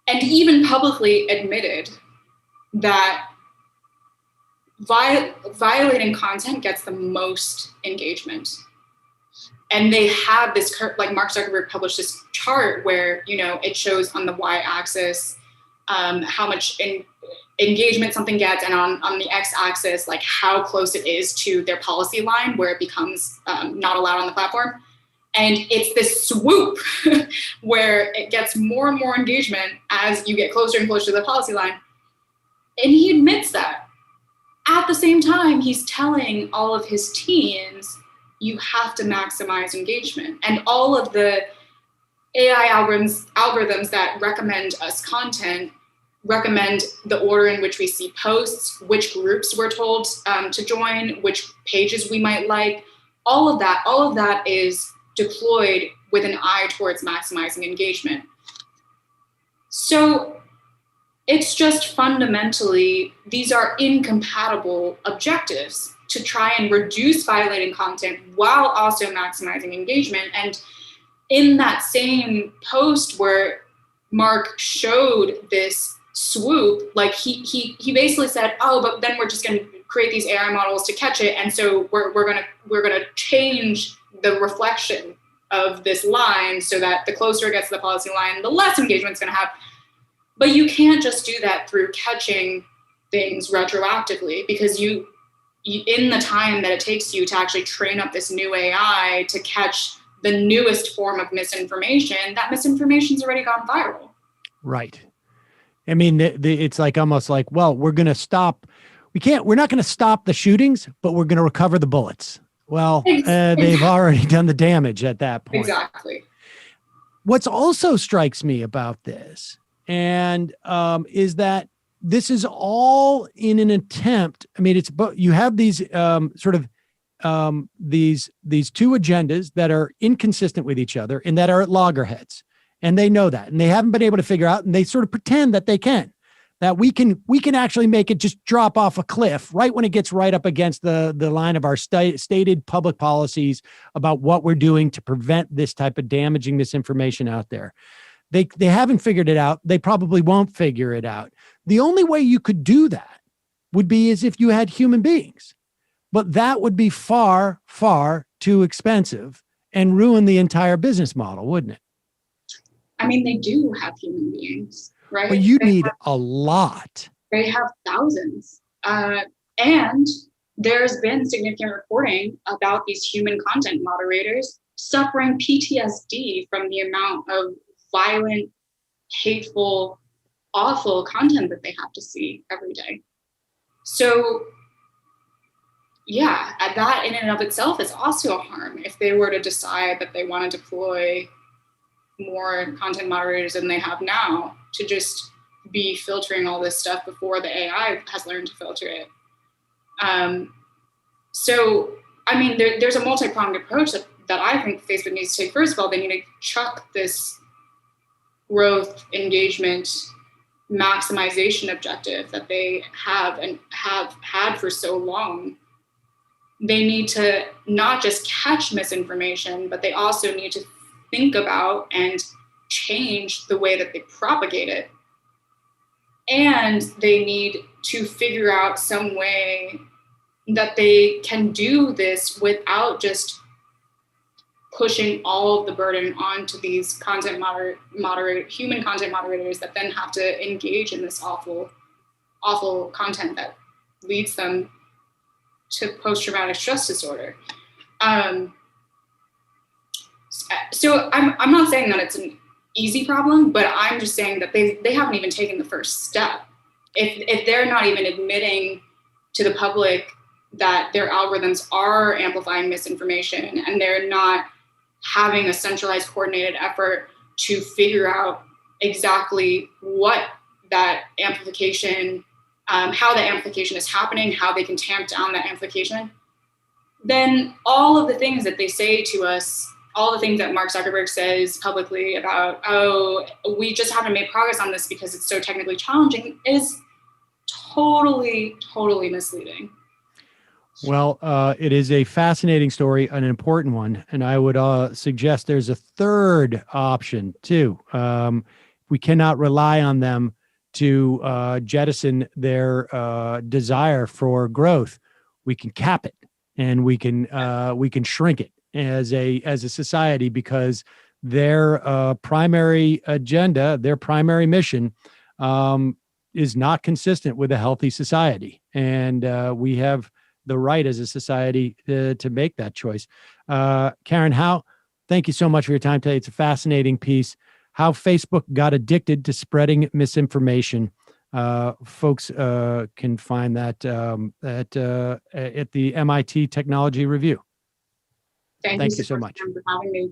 and even publicly admitted that violating content gets the most engagement. And they have this, like Mark Zuckerberg published this chart where, it shows on the y-axis how much engagement something gets, and on the x-axis, like how close it is to their policy line where it becomes not allowed on the platform. And it's this swoop where it gets more and more engagement as you get closer and closer to the policy line. And he admits that. At the same time, he's telling all of his teams, you have to maximize engagement. And all of the AI algorithms that recommend us content recommend the order in which we see posts, which groups we're told to join, which pages we might like. All of that is deployed with an eye towards maximizing engagement. So it's just fundamentally, these are incompatible objectives to try and reduce violating content while also maximizing engagement. And in that same post where Mark showed this swoop, like he basically said, oh, but then we're just going to create these AI models to catch it, and so we're gonna change the reflection of this line so that the closer it gets to the policy line, the less engagement it's going to have. But you can't just do that through catching things retroactively, because you in the time that it takes you to actually train up this new AI to catch the newest form of misinformation, that misinformation's already gone viral. Right. I mean, it's like almost like, well, we're going to stop. We're not going to stop the shootings, but we're going to recover the bullets. Well, they've already done the damage at that point. Exactly. What's also strikes me about this and is that this is all in an attempt. I mean, you have these these two agendas that are inconsistent with each other and that are at loggerheads. And they know that, and they haven't been able to figure out, and they sort of pretend that they can, that we can actually make it just drop off a cliff right when it gets right up against the line of our stated public policies about what we're doing to prevent this type of damaging misinformation out there. They haven't figured it out. They probably won't figure it out. The only way you could do that would be as if you had human beings, but that would be far, far too expensive and ruin the entire business model, wouldn't it? I mean, they do have human beings, right? But you need a lot. They have thousands. And there's been significant reporting about these human content moderators suffering PTSD from the amount of violent, hateful, awful content that they have to see every day. So yeah, that in and of itself is also a harm if they were to decide that they want to deploy more content moderators than they have now to just be filtering all this stuff before the AI has learned to filter it. So, I mean, there's a multi-pronged approach that I think Facebook needs to take. First of all, they need to chuck this growth, engagement, maximization objective that they have and have had for so long. They need to not just catch misinformation, but they also need to think about and change the way that they propagate it. And they need to figure out some way that they can do this without just pushing all of the burden onto these human content moderators that then have to engage in this awful, awful content that leads them to post-traumatic stress disorder. So I'm not saying that it's an easy problem, but I'm just saying that they haven't even taken the first step. If they're not even admitting to the public that their algorithms are amplifying misinformation, and they're not having a centralized coordinated effort to figure out exactly what that amplification, how that amplification is happening, how they can tamp down that amplification, then all of the things that they say to us, all the things that Mark Zuckerberg says publicly about, oh, we just haven't made progress on this because it's so technically challenging, is totally, totally misleading. Well, it is a fascinating story, an important one, and I would suggest there's a third option too. We cannot rely on them to jettison their desire for growth. We can cap it, and we can shrink it as a society, because their primary agenda, their primary mission, is not consistent with a healthy society, and we have the right as a society to make that choice. Karen Howe, thank you so much for your time today. It's a fascinating piece. How Facebook got addicted to spreading misinformation. Folks can find that at the MIT Technology Review. Thank you so much for having me.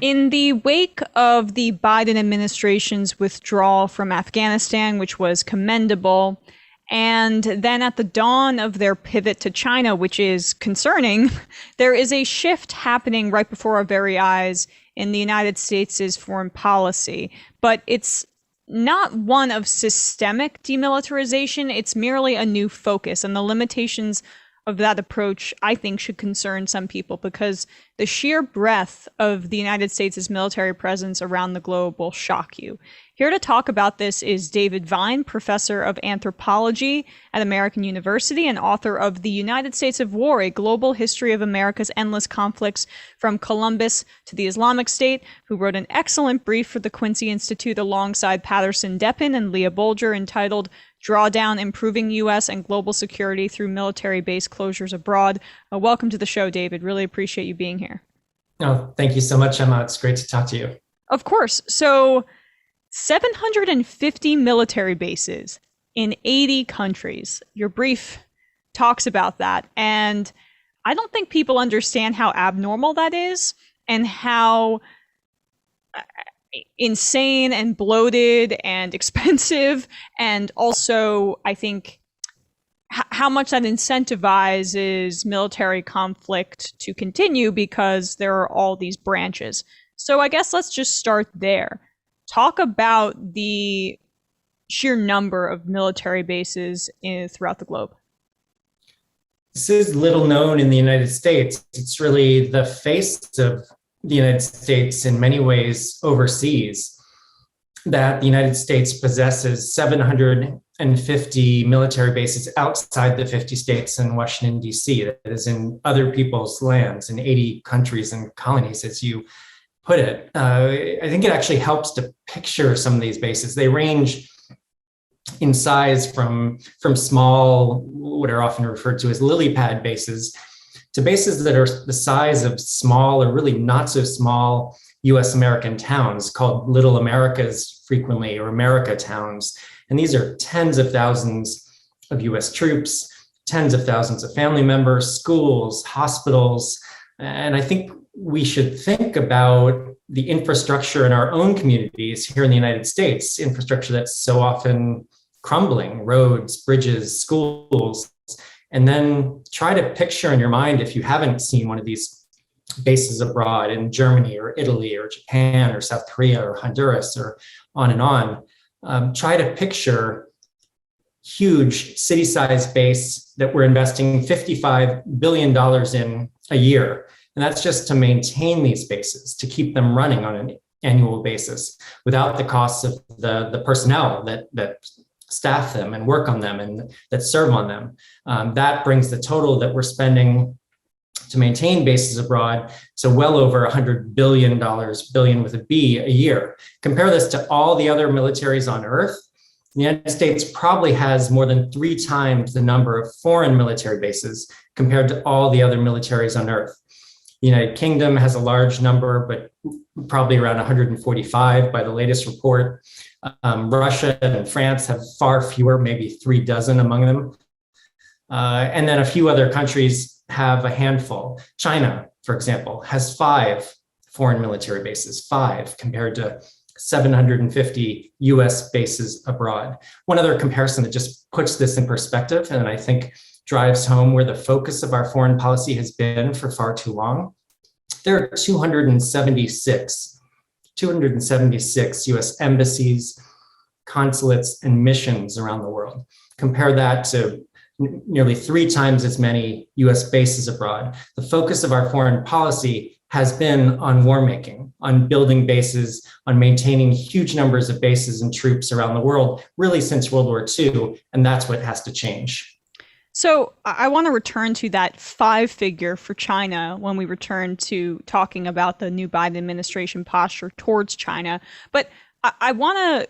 In the wake of the Biden administration's withdrawal from Afghanistan, which was commendable, and then at the dawn of their pivot to China, which is concerning, there is a shift happening right before our very eyes in the United States' foreign policy. But it's not one of systemic demilitarization, it's merely a new focus. And the limitations of that approach, I think, should concern some people, because the sheer breadth of the United States' military presence around the globe will shock you. Here to talk about this is David Vine, professor of anthropology at American University and author of The United States of War, A Global History of America's Endless Conflicts from Columbus to the Islamic State, who wrote an excellent brief for the Quincy Institute alongside Patterson Deppin and Leah Bolger entitled Drawdown: Improving U.S. and Global Security Through Military Base Closures Abroad. Welcome to the show, David. Really appreciate you being here. Oh, thank you so much, Emma. It's great to talk to you. Of course. So 750 military bases in 80 countries. Your brief talks about that. And I don't think people understand how abnormal that is and how insane and bloated and expensive, and also I think how much that incentivizes military conflict to continue because there are all these branches. So I guess let's just start there. Talk about the sheer number of military bases throughout the globe. This is little known in the United States. It's really the face of the United States in many ways overseas, that the United States possesses 750 military bases outside the 50 states and Washington, D.C., that is in other people's lands, in 80 countries and colonies, as you put it. I think it actually helps to picture some of these bases. They range in size from small, what are often referred to as lily pad bases, to bases that are the size of small or really not so small US American towns called Little Americas frequently, or America towns. And these are tens of thousands of US troops, tens of thousands of family members, schools, hospitals. And I think we should think about the infrastructure in our own communities here in the United States, infrastructure that's so often crumbling, roads, bridges, schools, and then try to picture in your mind, if you haven't seen one of these bases abroad in Germany or Italy or Japan or South Korea or Honduras or on and on, try to picture huge city-sized base that we're investing $55 billion in a year. And that's just to maintain these bases, to keep them running on an annual basis without the costs of the personnel that staff them and work on them and that serve on them. That brings the total that we're spending to maintain bases abroad to well over $100 billion, billion with a B, a year. Compare this to all the other militaries on Earth. The United States probably has more than 3 times the number of foreign military bases compared to all the other militaries on Earth. The United Kingdom has a large number, but probably around 145 by the latest report. Russia and France have far fewer, maybe 3 dozen among them. And then a few other countries have a handful. China, for example, has 5 foreign military bases, 5 compared to 750 US bases abroad. One other comparison that just puts this in perspective, and I think drives home where the focus of our foreign policy has been for far too long. There are 276 276 US embassies, consulates, and missions around the world. Compare that to nearly 3 times as many US bases abroad. The focus of our foreign policy has been on war making, on building bases, on maintaining huge numbers of bases and troops around the world, really since World War II, and that's what has to change. So I want to return to that 5-figure for China when we return to talking about the new Biden administration posture towards China. But I want to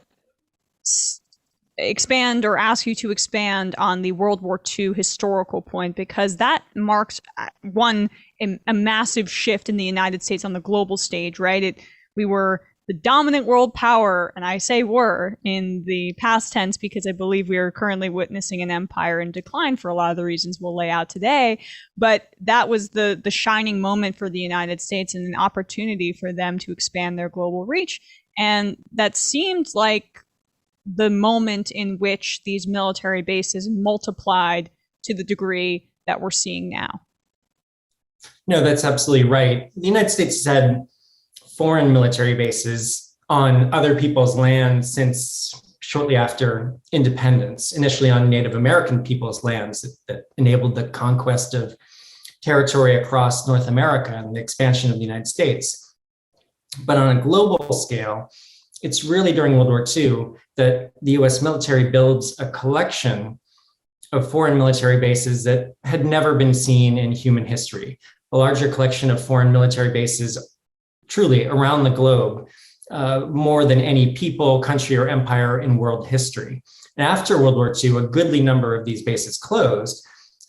expand or ask you to expand on the World War II historical point, because that marks a massive shift in the United States on the global stage, right? We were the dominant world power, and I say were in the past tense because I believe we are currently witnessing an empire in decline for a lot of the reasons we'll lay out today. But that was the shining moment for the United States and an opportunity for them to expand their global reach. And that seemed like the moment in which these military bases multiplied to the degree that we're seeing now. No, that's absolutely right. The United States has had foreign military bases on other people's land since shortly after independence, initially on Native American people's lands that enabled the conquest of territory across North America and the expansion of the United States. But on a global scale, it's really during World War II that the US military builds a collection of foreign military bases that had never been seen in human history, a larger collection of foreign military bases truly around the globe, more than any people, country, or empire in world history. And after World War II, a goodly number of these bases closed,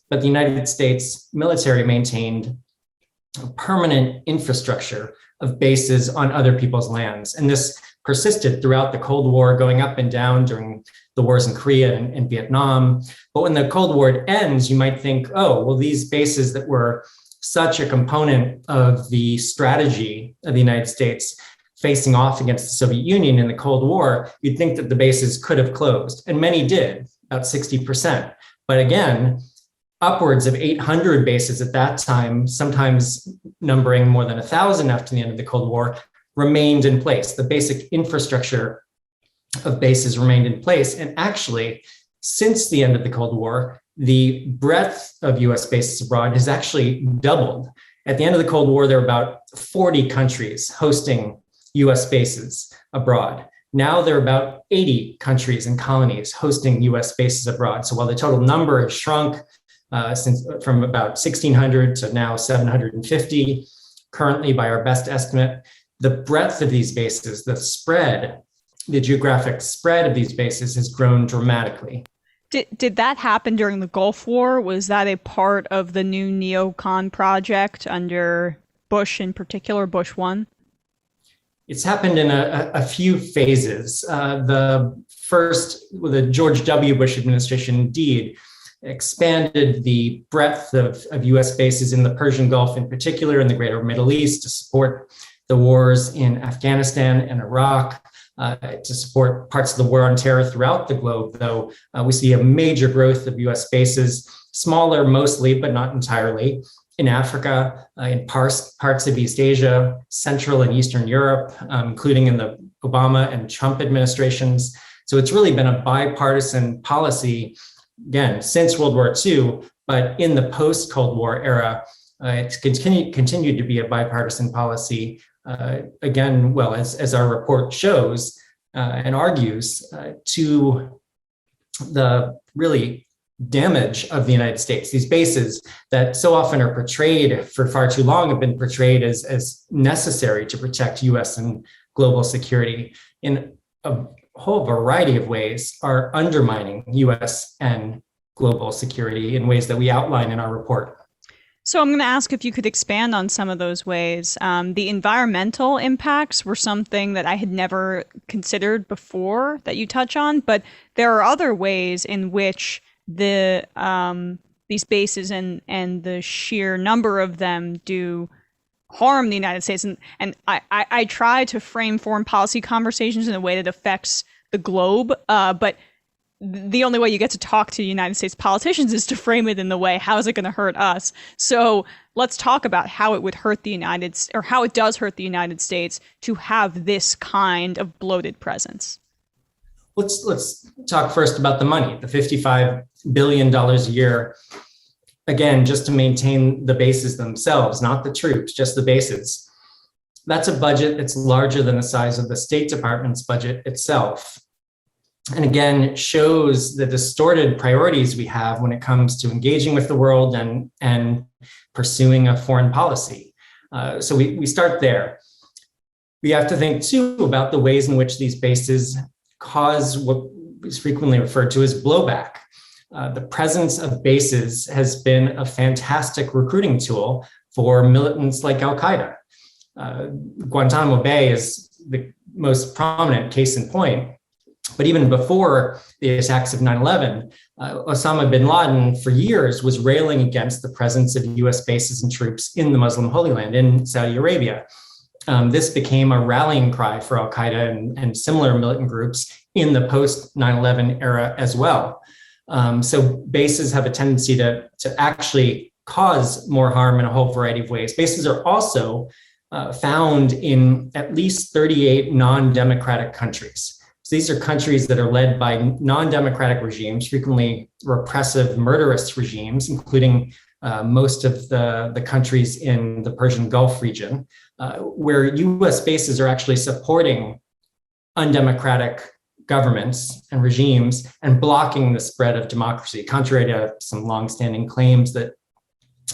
but the United States military maintained a permanent infrastructure of bases on other people's lands. And this persisted throughout the Cold War, going up and down during the wars in Korea and Vietnam. But when the Cold War ends, you might think, oh, well, these bases that were such a component of the strategy of the United States facing off against the Soviet Union in the Cold War, you'd think that the bases could have closed. And many did, about 60%. But again, upwards of 800 bases at that time, sometimes numbering more than 1,000 after the end of the Cold War, remained in place. The basic infrastructure of bases remained in place. And actually, since the end of the Cold War, the breadth of US bases abroad has actually doubled. At the end of the Cold War, there were about 40 countries hosting US bases abroad. Now there are about 80 countries and colonies hosting US bases abroad. So while the total number has shrunk since from about 1,600 to now 750, currently by our best estimate, the breadth of these bases, the geographic spread of these bases has grown dramatically. Did that happen during the Gulf War? Was that a part of the new neocon project under Bush, in particular, Bush 1? It's happened in a few phases. The first, with the George W. Bush administration, indeed, expanded the breadth of US bases in the Persian Gulf, in particular, in the greater Middle East, to support the wars in Afghanistan and Iraq. To support parts of the war on terror throughout the globe, though we see a major growth of US bases, smaller mostly, but not entirely, in Africa, in parts of East Asia, Central and Eastern Europe, including in the Obama and Trump administrations. So it's really been a bipartisan policy, again, since World War II, but in the post-Cold War era, it's continued to be a bipartisan policy. Again, well, as our report shows and argues, to the really damage of the United States. These bases that so often are portrayed for far too long have been portrayed as necessary to protect US and global security in a whole variety of ways are undermining US and global security in ways that we outline in our report. So I'm going to ask if you could expand on some of those ways. The environmental impacts were something that I had never considered before that you touch on, but there are other ways in which these bases and the sheer number of them do harm the United States. And I try to frame foreign policy conversations in a way that affects the globe, but the only way you get to talk to United States politicians is to frame it in the way, how is it going to hurt us? So let's talk about how it would hurt the how it does hurt the United States to have this kind of bloated presence. Let's talk first about the money, the $55 billion a year. Again, just to maintain the bases themselves, not the troops, just the bases. That's a budget that's larger than the size of the State Department's budget itself. And again, shows the distorted priorities we have when it comes to engaging with the world and pursuing a foreign policy. So we start there. We have to think too about the ways in which these bases cause what is frequently referred to as blowback. The presence of bases has been a fantastic recruiting tool for militants like Al-Qaeda. Guantanamo Bay is the most prominent case in point. But even before the attacks of 9/11, Osama bin Laden for years was railing against the presence of US bases and troops in the Muslim Holy Land in Saudi Arabia. This became a rallying cry for Al-Qaeda and similar militant groups in the post 9/11 era as well. So bases have a tendency to actually cause more harm in a whole variety of ways. Bases are also found in at least 38 non-democratic countries. So these are countries that are led by non-democratic regimes, frequently repressive, murderous regimes, including most of the countries in the Persian Gulf region, where US bases are actually supporting undemocratic governments and regimes and blocking the spread of democracy, contrary to some longstanding claims that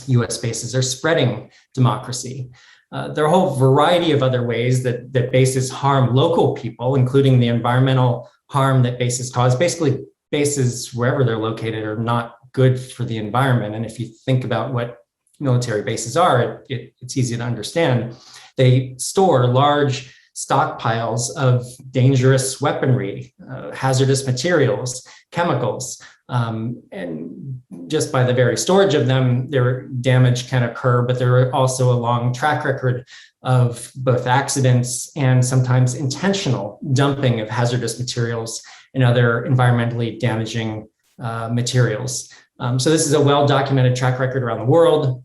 US bases are spreading democracy. There are a whole variety of other ways that bases harm local people, including the environmental harm that bases cause. Basically, bases, wherever they're located, are not good for the environment. And if you think about what military bases are, it's easy to understand. They store large stockpiles of dangerous weaponry, hazardous materials, chemicals, and just by the very storage of them, their damage can occur, but there are also a long track record of both accidents and sometimes intentional dumping of hazardous materials and other environmentally damaging materials. So this is a well-documented track record around the world.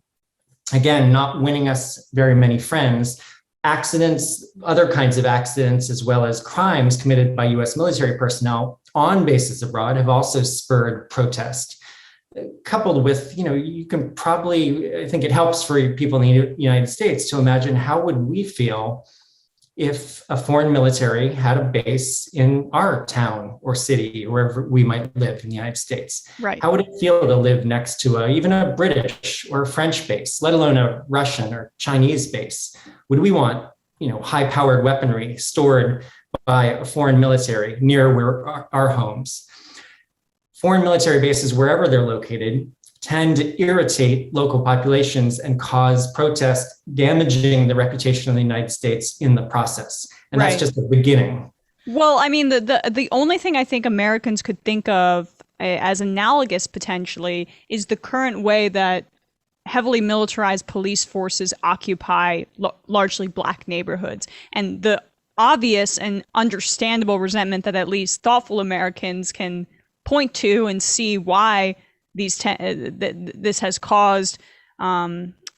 Again, not winning us very many friends. Accidents, other kinds of accidents, as well as crimes committed by US military personnel on bases abroad have also spurred protest. Coupled with, you can probably, I think it helps for people in the United States to imagine how would we feel if a foreign military had a base in our town or city, wherever we might live in the United States. Right. How would it feel to live next to even a British or a French base, let alone a Russian or Chinese base? Would we want, high-powered weaponry stored by a foreign military near where our homes? Foreign military bases, wherever they're located, tend to irritate local populations and cause protest, damaging the reputation of the United States in the process. And that's just the beginning. Well, I mean, the only thing I think Americans could think of as analogous potentially is the current way that heavily militarized police forces occupy largely Black neighborhoods. And the obvious and understandable resentment that at least thoughtful Americans can point to and see why this has caused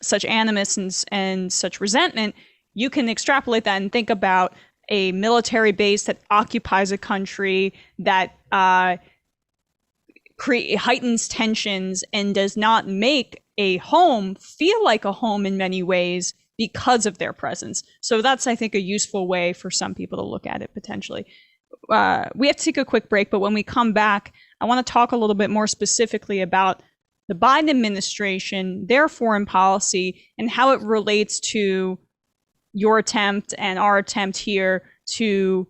such animus and such resentment. You can extrapolate that and think about a military base that occupies a country that heightens tensions and does not make a home feel like a home in many ways because of their presence. So that's, I think, a useful way for some people to look at it potentially. We have to take a quick break, but when we come back, I want to talk a little bit more specifically about the Biden administration, their foreign policy, and how it relates to your attempt and our attempt here to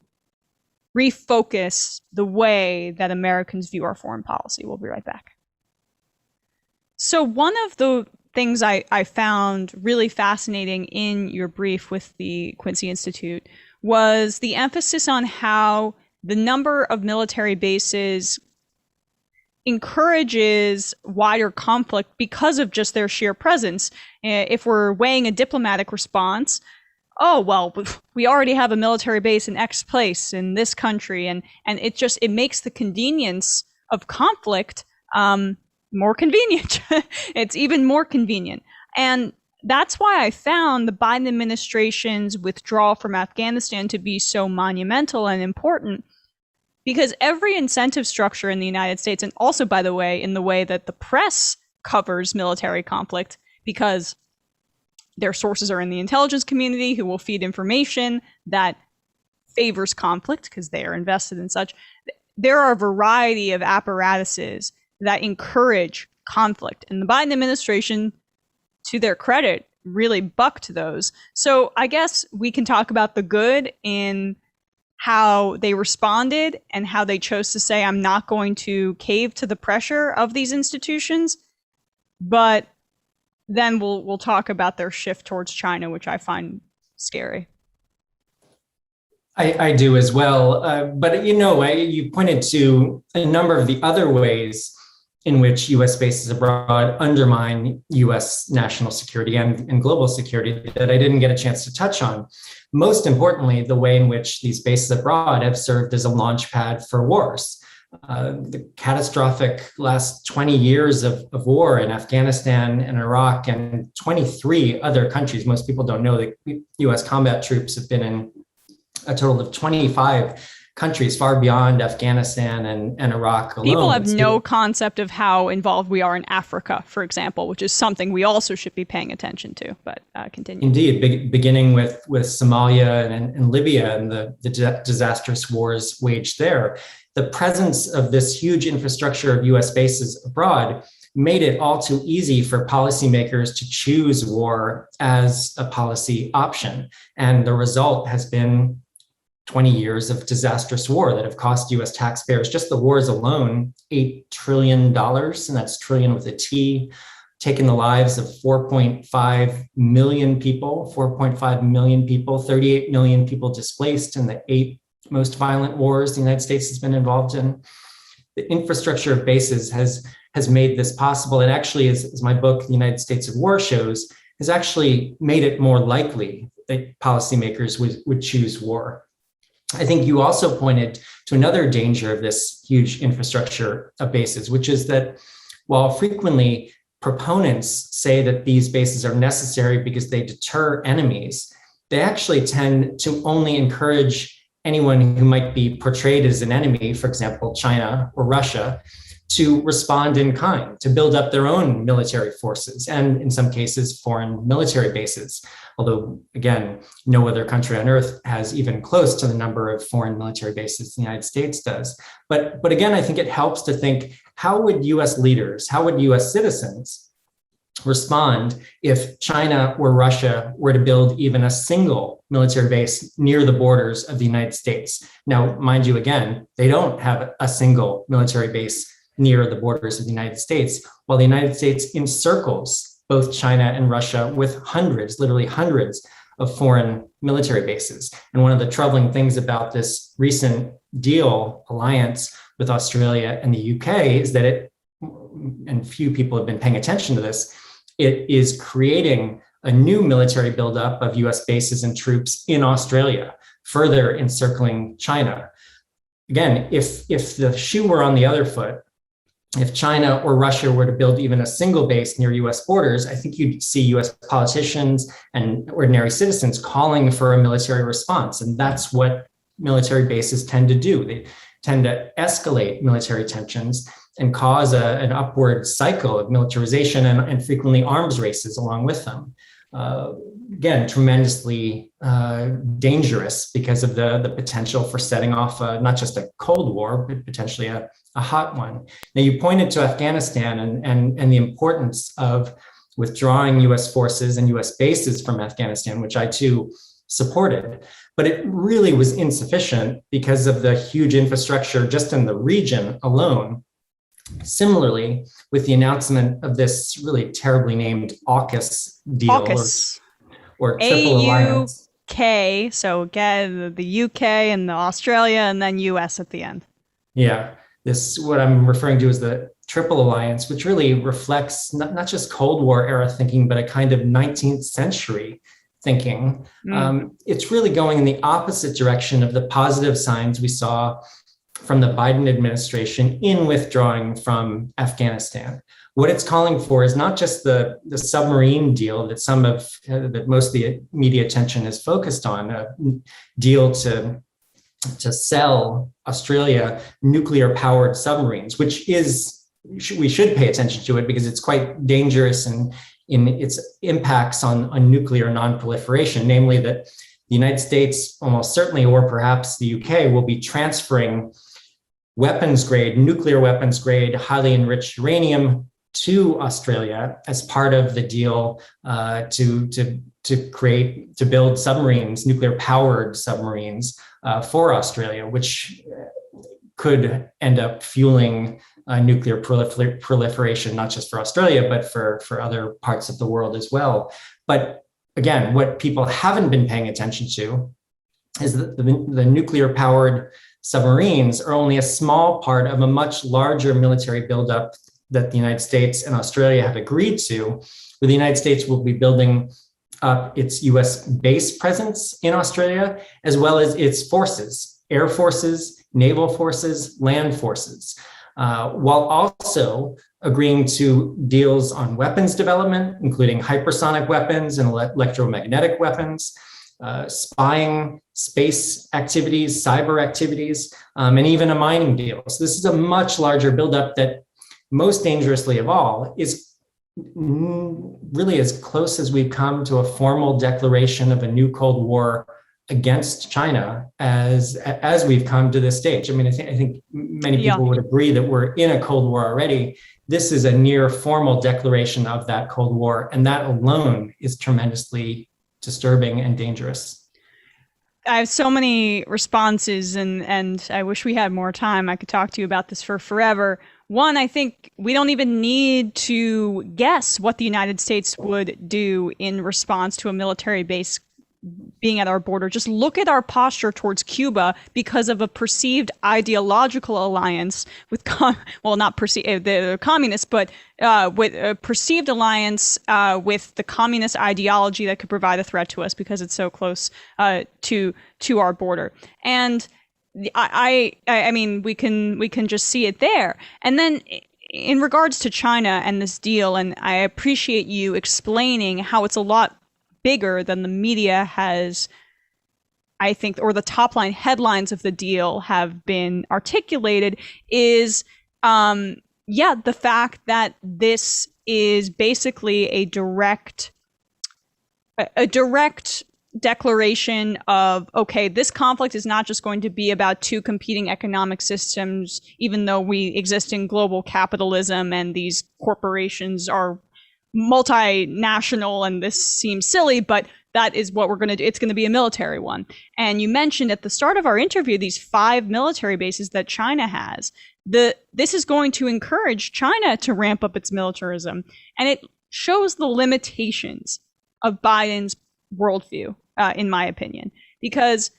refocus the way that Americans view our foreign policy. We'll be right back. So one of the things I found really fascinating in your brief with the Quincy Institute was the emphasis on how the number of military bases encourages wider conflict because of just their sheer presence. If we're weighing a diplomatic response, oh, well, we already have a military base in X place in this country. And it makes the convenience of conflict more convenient. It's even more convenient. And that's why I found the Biden administration's withdrawal from Afghanistan to be so monumental and important, because every incentive structure in the United States, and also, by the way, in the way that the press covers military conflict, because their sources are in the intelligence community who will feed information that favors conflict because they are invested in such. There are a variety of apparatuses that encourage conflict. And the Biden administration, to their credit, really bucked those. So I guess we can talk about the good in how they responded and how they chose to say, I'm not going to cave to the pressure of these institutions. But then we'll talk about their shift towards China, which I find scary. I do as well. But you pointed to a number of the other ways in which U.S. bases abroad undermine U.S. national security and global security that I didn't get a chance to touch on. Most importantly, the way in which these bases abroad have served as a launch pad for wars. The catastrophic last 20 years of war in Afghanistan and Iraq and 23 other countries. Most people don't know that U.S. combat troops have been in a total of 25 countries, far beyond Afghanistan and Iraq alone. People have no concept of how involved we are in Africa, for example, which is something we also should be paying attention to. But continue. Indeed, beginning with Somalia and Libya and the disastrous wars waged there. The presence of this huge infrastructure of U.S. bases abroad made it all too easy for policymakers to choose war as a policy option. And the result has been 20 years of disastrous war that have cost U.S. taxpayers, just the wars alone, $8 trillion, and that's trillion with a T, taken the lives of 4.5 million people, 38 million people displaced in the 8 most violent wars the United States has been involved in. The infrastructure of bases has made this possible. And actually, as my book, The United States of War, shows, has actually made it more likely that policymakers would choose war. I think you also pointed to another danger of this huge infrastructure of bases, which is that while frequently proponents say that these bases are necessary because they deter enemies, they actually tend to only encourage anyone who might be portrayed as an enemy, for example, China or Russia, to respond in kind, to build up their own military forces, and in some cases, foreign military bases. Although, again, no other country on earth has even close to the number of foreign military bases the United States does. But again, I think it helps to think, how would US leaders, how would US citizens respond if China or Russia were to build even a single military base near the borders of the United States? Now, mind you, again, they don't have a single military base near the borders of the United States, while the United States encircles both China and Russia with hundreds, literally hundreds of foreign military bases. And one of the troubling things about this recent alliance with Australia and the UK is that it, and few people have been paying attention to this, it is creating a new military buildup of US bases and troops in Australia, further encircling China. Again, if the shoe were on the other foot, if China or Russia were to build even a single base near US borders, I think you'd see US politicians and ordinary citizens calling for a military response. And that's what military bases tend to do. They tend to escalate military tensions and cause an upward cycle of militarization and frequently arms races along with them. Again, tremendously dangerous because of the potential for setting off not just a Cold War, but potentially a hot one. Now, you pointed to Afghanistan and the importance of withdrawing US forces and US bases from Afghanistan, which I too supported, but it really was insufficient because of the huge infrastructure just in the region alone. Similarly, with the announcement of this really terribly named AUKUS deal, or Triple Alliance. AUK, so again, the UK and the Australia and then US at the end. Yeah, this, what I'm referring to as the Triple Alliance, which really reflects not just Cold War era thinking, but a kind of 19th century thinking, it's really going in the opposite direction of the positive signs we saw from the Biden administration in withdrawing from Afghanistan. What it's calling for is not just the submarine deal that most of the media attention is focused on, a deal to sell Australia nuclear-powered submarines, which we should pay attention to it because it's quite dangerous in its impacts on nuclear non-proliferation, namely that the United States almost certainly, or perhaps the UK, will be transferring nuclear weapons grade, highly enriched uranium to Australia as part of the deal to build submarines, nuclear-powered submarines for Australia, which could end up fueling nuclear proliferation, not just for Australia, but for other parts of the world as well. But again, what people haven't been paying attention to is that the nuclear-powered submarines are only a small part of a much larger military buildup that the United States and Australia have agreed to, where the United States will be building up its US base presence in Australia, as well as its forces, air forces, naval forces, land forces, while also agreeing to deals on weapons development, including hypersonic weapons and electromagnetic weapons, spying, space activities, cyber activities, and even a mining deal. So this is a much larger buildup that, most dangerously of all, is really as close as we've come to a formal declaration of a new Cold War against China as we've come to this stage. I mean, I think many people would agree that we're in a Cold War already. This is a near formal declaration of that Cold War, and that alone is tremendously disturbing and dangerous. I have so many responses, and I wish we had more time. I could talk to you about this for forever. One, I think we don't even need to guess what the United States would do in response to a military base being at our border. Just look at our posture towards Cuba because of a perceived ideological alliance with, the communists, but with a perceived alliance with the communist ideology that could provide a threat to us because it's so close to our border. And I mean, we can just see it there. And then in regards to China and this deal, and I appreciate you explaining how it's a lot bigger than the media has, I think, or the top line headlines of the deal have been articulated, is the fact that this is basically a direct declaration of, okay, this conflict is not just going to be about two competing economic systems, even though we exist in global capitalism and these corporations are multinational and this seems silly, but that is what we're going to do. It's going to be a military one. And you mentioned at the start of our interview these 5 military bases that China has. This is going to encourage China to ramp up its militarism. And it shows the limitations of Biden's worldview, in my opinion. Because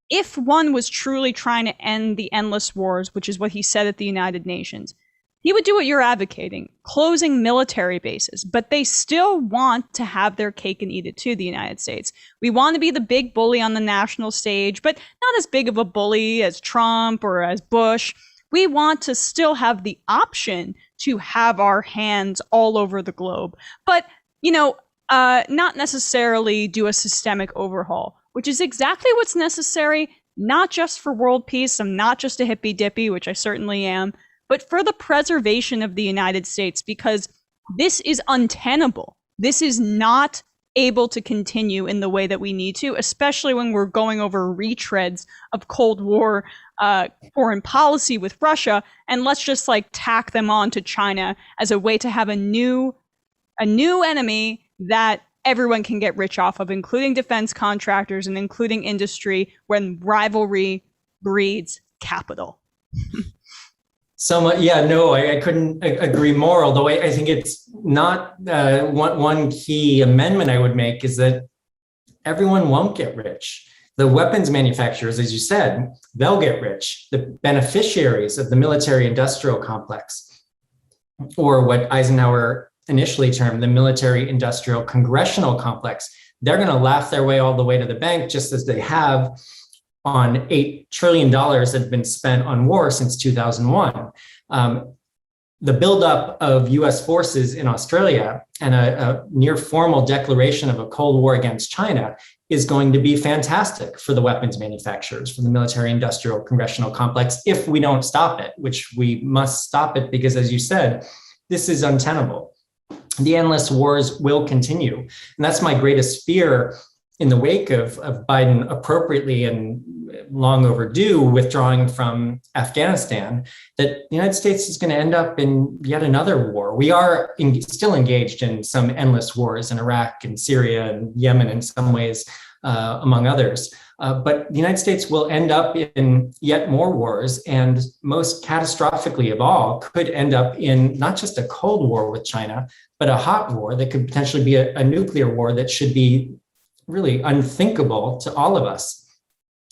if one was truly trying to end the endless wars, which is what he said at the United Nations, he would do what you're advocating, closing military bases, but they still want to have their cake and eat it too, the United States. We want to be the big bully on the national stage, but not as big of a bully as Trump or as Bush. We want to still have the option to have our hands all over the globe, but, not necessarily do a systemic overhaul, which is exactly what's necessary, not just for world peace. I'm not just a hippy dippy, which I certainly am, but for the preservation of the United States, because this is untenable. This is not able to continue in the way that we need to, especially when we're going over retreads of Cold War foreign policy with Russia, and let's just tack them on to China as a way to have a new enemy that everyone can get rich off of, including defense contractors and including industry, when rivalry breeds capital. So much, I couldn't agree more. Although I think it's not one key amendment I would make is that everyone won't get rich. The weapons manufacturers, as you said, they'll get rich. The beneficiaries of the military-industrial complex, or what Eisenhower initially termed the military-industrial congressional complex. They're going to laugh their way all the way to the bank, just as they have on $8 trillion that have been spent on war since 2001. The buildup of US forces in Australia and a near formal declaration of a Cold War against China is going to be fantastic for the weapons manufacturers, for the military-industrial congressional complex, if we don't stop it, which we must stop it because, as you said, this is untenable. The endless wars will continue. And that's my greatest fear in the wake of Biden appropriately and long overdue withdrawing from Afghanistan, that the United States is going to end up in yet another war. We are still engaged in some endless wars in Iraq and Syria and Yemen in some ways, among others. But the United States will end up in yet more wars, and most catastrophically of all, could end up in not just a Cold War with China, but a hot war that could potentially be a nuclear war that should be really unthinkable to all of us.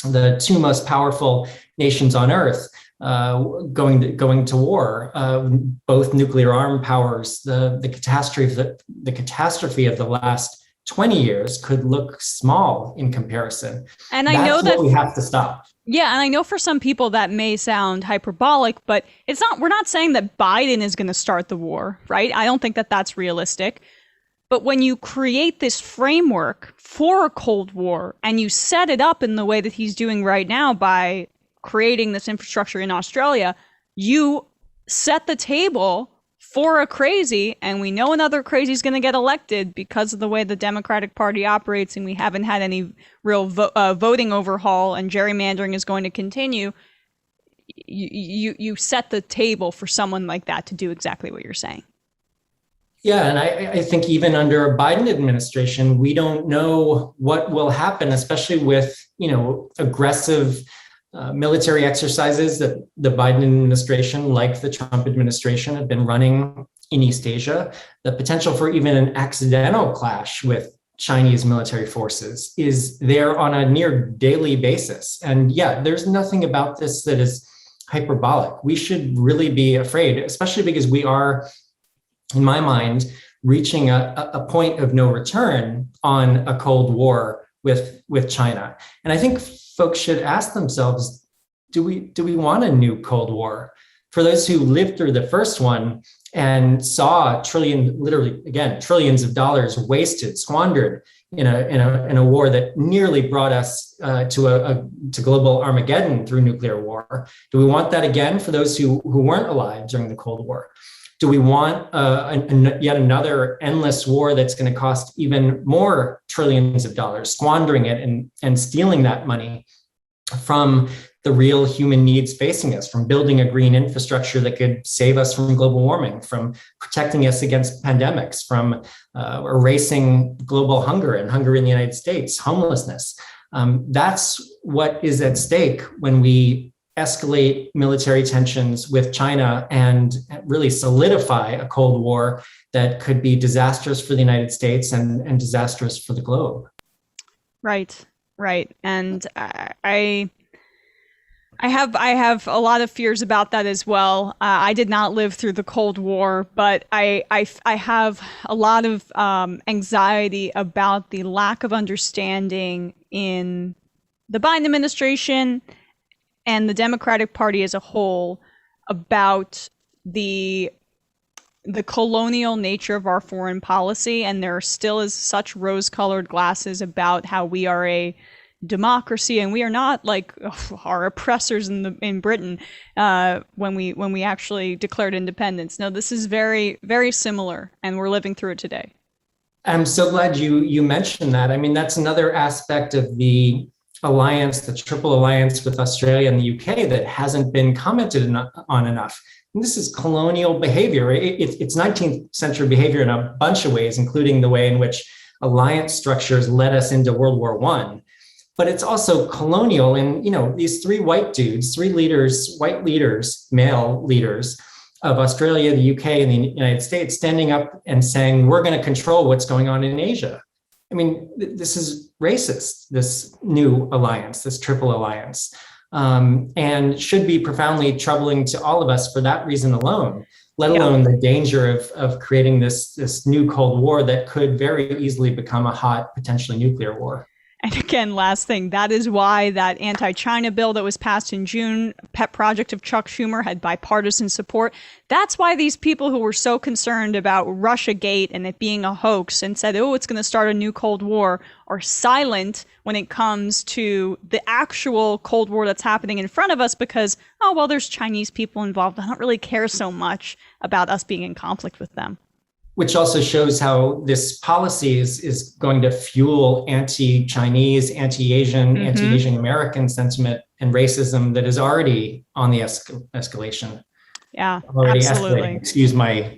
The two most powerful nations on earth going to war, both nuclear armed powers. The catastrophe of the last 20 years could look small in comparison. And That's I know that what we have to stop. Yeah, and I know for some people that may sound hyperbolic, but it's not. We're not saying that Biden is going to start the war, right? I don't think that that's realistic. But when you create this framework for a Cold War and you set it up in the way that he's doing right now by creating this infrastructure in Australia, you set the table for a crazy, and we know another crazy is going to get elected because of the way the Democratic Party operates, and we haven't had any real voting overhaul, and gerrymandering is going to continue. You set the table for someone like that to do exactly what you're saying. Yeah, and I think even under a Biden administration, we don't know what will happen, especially with, aggressive military exercises that the Biden administration, like the Trump administration, have been running in East Asia. The potential for even an accidental clash with Chinese military forces is there on a near daily basis. And yeah, there's nothing about this that is hyperbolic. We should really be afraid, especially because we are, in my mind, reaching a point of no return on a Cold War with China. And I think folks should ask themselves, do we want a new Cold War? For those who lived through the first one and saw trillions of dollars wasted, squandered in a war that nearly brought us to global Armageddon through nuclear war. Do we want that again for those who weren't alive during the Cold War? Do we want yet another endless war that's going to cost even more trillions of dollars, squandering it and stealing that money from the real human needs facing us, from building a green infrastructure that could save us from global warming, from protecting us against pandemics, from erasing global hunger and hunger in the United States, homelessness? That's what is at stake when we escalate military tensions with China and really solidify a Cold War that could be disastrous for the United States and disastrous for the globe. Right. And I have a lot of fears about that as well. I did not live through the Cold War, but I have a lot of anxiety about the lack of understanding in the Biden administration and the Democratic Party as a whole about the colonial nature of our foreign policy. And there still is such rose-colored glasses about how we are a democracy and we are not like our oppressors in Britain when we actually declared independence. No, this is very, very similar, and we're living through it today. I'm so glad you mentioned that. I mean, that's another aspect of the alliance, the triple alliance with Australia and the UK that hasn't been commented on enough. And this is colonial behavior. It's 19th century behavior in a bunch of ways, including the way in which alliance structures led us into World War I. But it's also colonial in, these three white leaders, male leaders of Australia, the UK, and the United States standing up and saying, we're going to control what's going on in Asia. I mean, this is racist, this new alliance, this triple alliance, and should be profoundly troubling to all of us for that reason alone. let alone the danger of creating this new Cold War that could very easily become a hot, potentially nuclear war. And again, last thing, that is why that anti-China bill that was passed in June, pet project of Chuck Schumer, had bipartisan support. That's why these people who were so concerned about Russiagate and it being a hoax and said, oh, it's going to start a new Cold War, are silent when it comes to the actual Cold War that's happening in front of us because, oh, well, there's Chinese people involved. I don't really care so much about us being in conflict with them. Which also shows how this policy is going to fuel anti-Chinese, anti-Asian, anti-Asian American sentiment and racism that is already on the escalation. Yeah, already absolutely. Escalating. Excuse my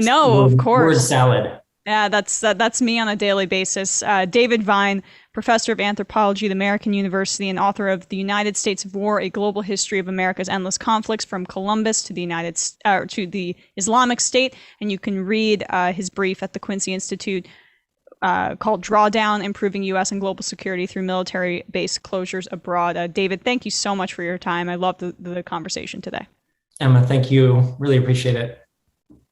no, of course. Word salad. Yeah, that's me on a daily basis. David Vine, professor of anthropology at American University and author of The United States of War: A Global History of America's Endless Conflicts from Columbus to the Islamic State. And you can read his brief at the Quincy Institute called Drawdown: Improving U.S. and Global Security Through Military Base Closures Abroad. David, thank you so much for your time. I loved the conversation today. Emma, thank you. Really appreciate it.